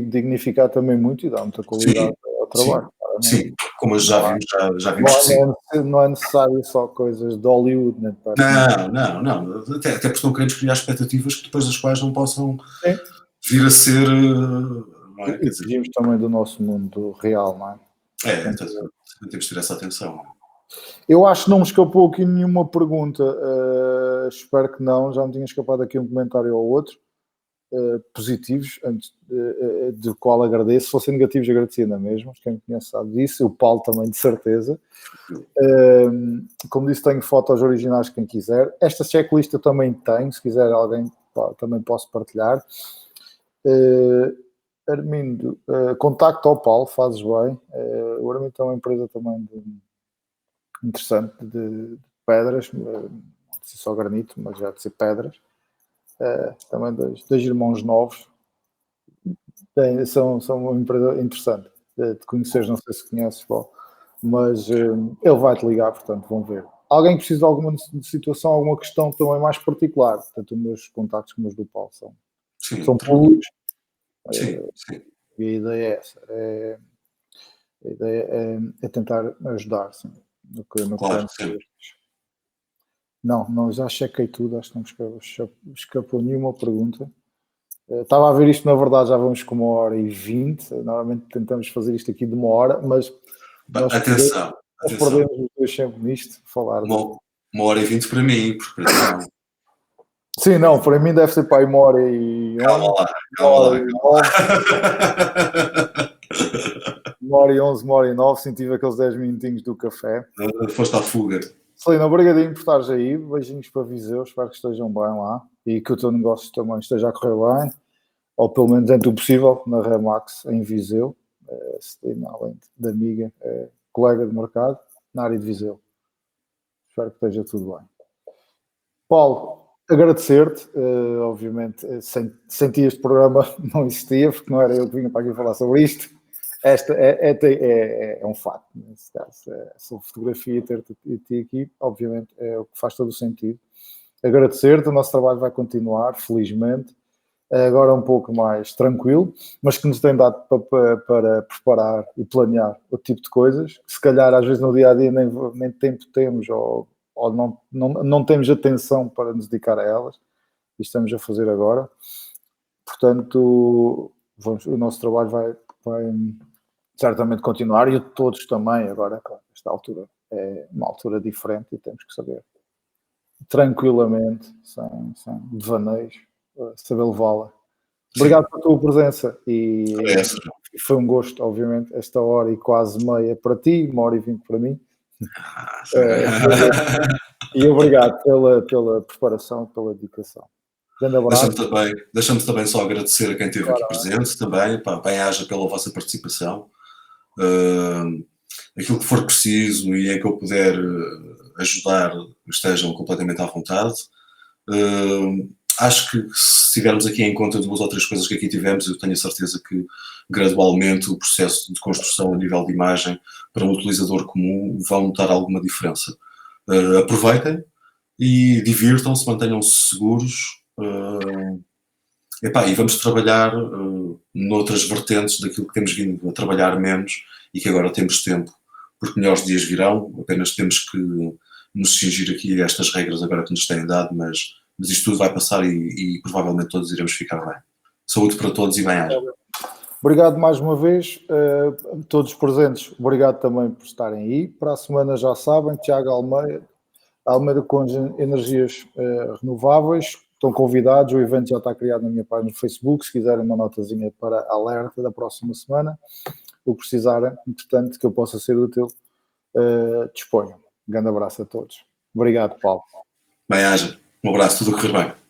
dignificar também muito e dá muita qualidade ao trabalho. Sim, como já vimos. Não é necessário só coisas de Hollywood, né? Não. Até porque não queremos criar expectativas que depois das quais não possam vir a ser. Não é? Exigimos também do nosso mundo real, não é? Então, temos de ter essa atenção. Eu acho que não me escapou aqui nenhuma pergunta. Espero que não. Já me tinha escapado aqui um comentário ou outro. Positivos, antes do qual agradeço. Se fossem negativos, agradecia na mesma. Quem me conhece sabe disso. O Paulo também, de certeza. Como disse, tenho fotos originais de quem quiser. Esta checklist eu também tenho. Se quiser alguém, também posso partilhar. Armindo, contacto ao Paulo, fazes bem. O Armindo é uma empresa também interessante de pedras, não sei só granito, mas já de ser pedras. Também dois irmãos novos. São uma empresa interessante de conheceres, não sei se conheces, Paulo, mas ele vai-te ligar, portanto vão ver. Alguém que precisa de alguma situação, alguma questão também mais particular, portanto os meus contactos como os do Paulo são públicos. Sim. E a ideia é essa, a ideia é tentar ajudar, sim, no que Não, já chequei tudo, acho que não escapou nenhuma pergunta. Estava a ver isto, na verdade, já vamos com 1h20. Normalmente tentamos fazer isto aqui de 1 hora, mas atenção. Perdemos os dois sempre nisto, falar. 1h20 para mim, porque para ti não. Sim, não, para mim deve ser para aí 1h11. Calma lá. 1h11, 1h09, senti aqueles 10 minutinhos do café. Foste à fuga. Celina, obrigadinho por estares aí. Beijinhos para Viseu, espero que estejam bem lá e que o teu negócio também esteja a correr bem, ou pelo menos dentro do possível, na Remax, em Viseu. Celina, além de amiga, colega de mercado, na área de Viseu. Espero que esteja tudo bem. Paulo, agradecer-te, obviamente, sem ti este programa não existia, porque não era eu que vinha para aqui falar sobre isto. Esta é um facto, nesse caso. Essa fotografia, ter-te aqui, obviamente, é o que faz todo o sentido. Agradecer-te, o nosso trabalho vai continuar, felizmente, agora um pouco mais tranquilo, mas que nos tem dado para preparar e planear outro tipo de coisas, que se calhar às vezes no dia-a-dia nem tempo temos, ou ou não temos atenção para nos dedicar a elas, e estamos a fazer agora. Portanto, o nosso trabalho vai certamente continuar, e de todos também. Agora, claro, esta altura é uma altura diferente e temos que saber tranquilamente, sem devaneios, saber levá-la. Obrigado pela tua presença e foi um gosto, obviamente, esta hora e quase meia para ti, 1h20 para mim. E obrigado pela preparação, pela dedicação. Grande abraço. Deixa-me também só agradecer a quem esteve aqui presente também, bem-aja pela vossa participação. Aquilo que for preciso e em que eu puder ajudar, estejam completamente à vontade. Acho que se tivermos aqui em conta 2 ou 3 coisas que aqui tivemos, eu tenho a certeza que gradualmente o processo de construção a nível de imagem para um utilizador comum vão notar alguma diferença. Aproveitem e divirtam-se, mantenham-se seguros. E vamos trabalhar noutras vertentes daquilo que temos vindo a trabalhar menos e que agora temos tempo, porque melhores dias virão, apenas temos que nos cingir aqui a estas regras agora que nos têm dado, mas isto tudo vai passar e provavelmente todos iremos ficar bem. Saúde para todos e bem-aja. Obrigado mais uma vez a todos os presentes, obrigado também por estarem aí. Para a semana já sabem, Tiago Almeida com energias renováveis, estão convidados, o evento já está criado na minha página no Facebook, se quiserem uma notazinha para alerta da próxima semana, o que precisarem, importante que eu possa ser útil, disponham. Um grande abraço a todos. Obrigado, Paulo. Bem-aja. Um abraço, tudo a correr bem.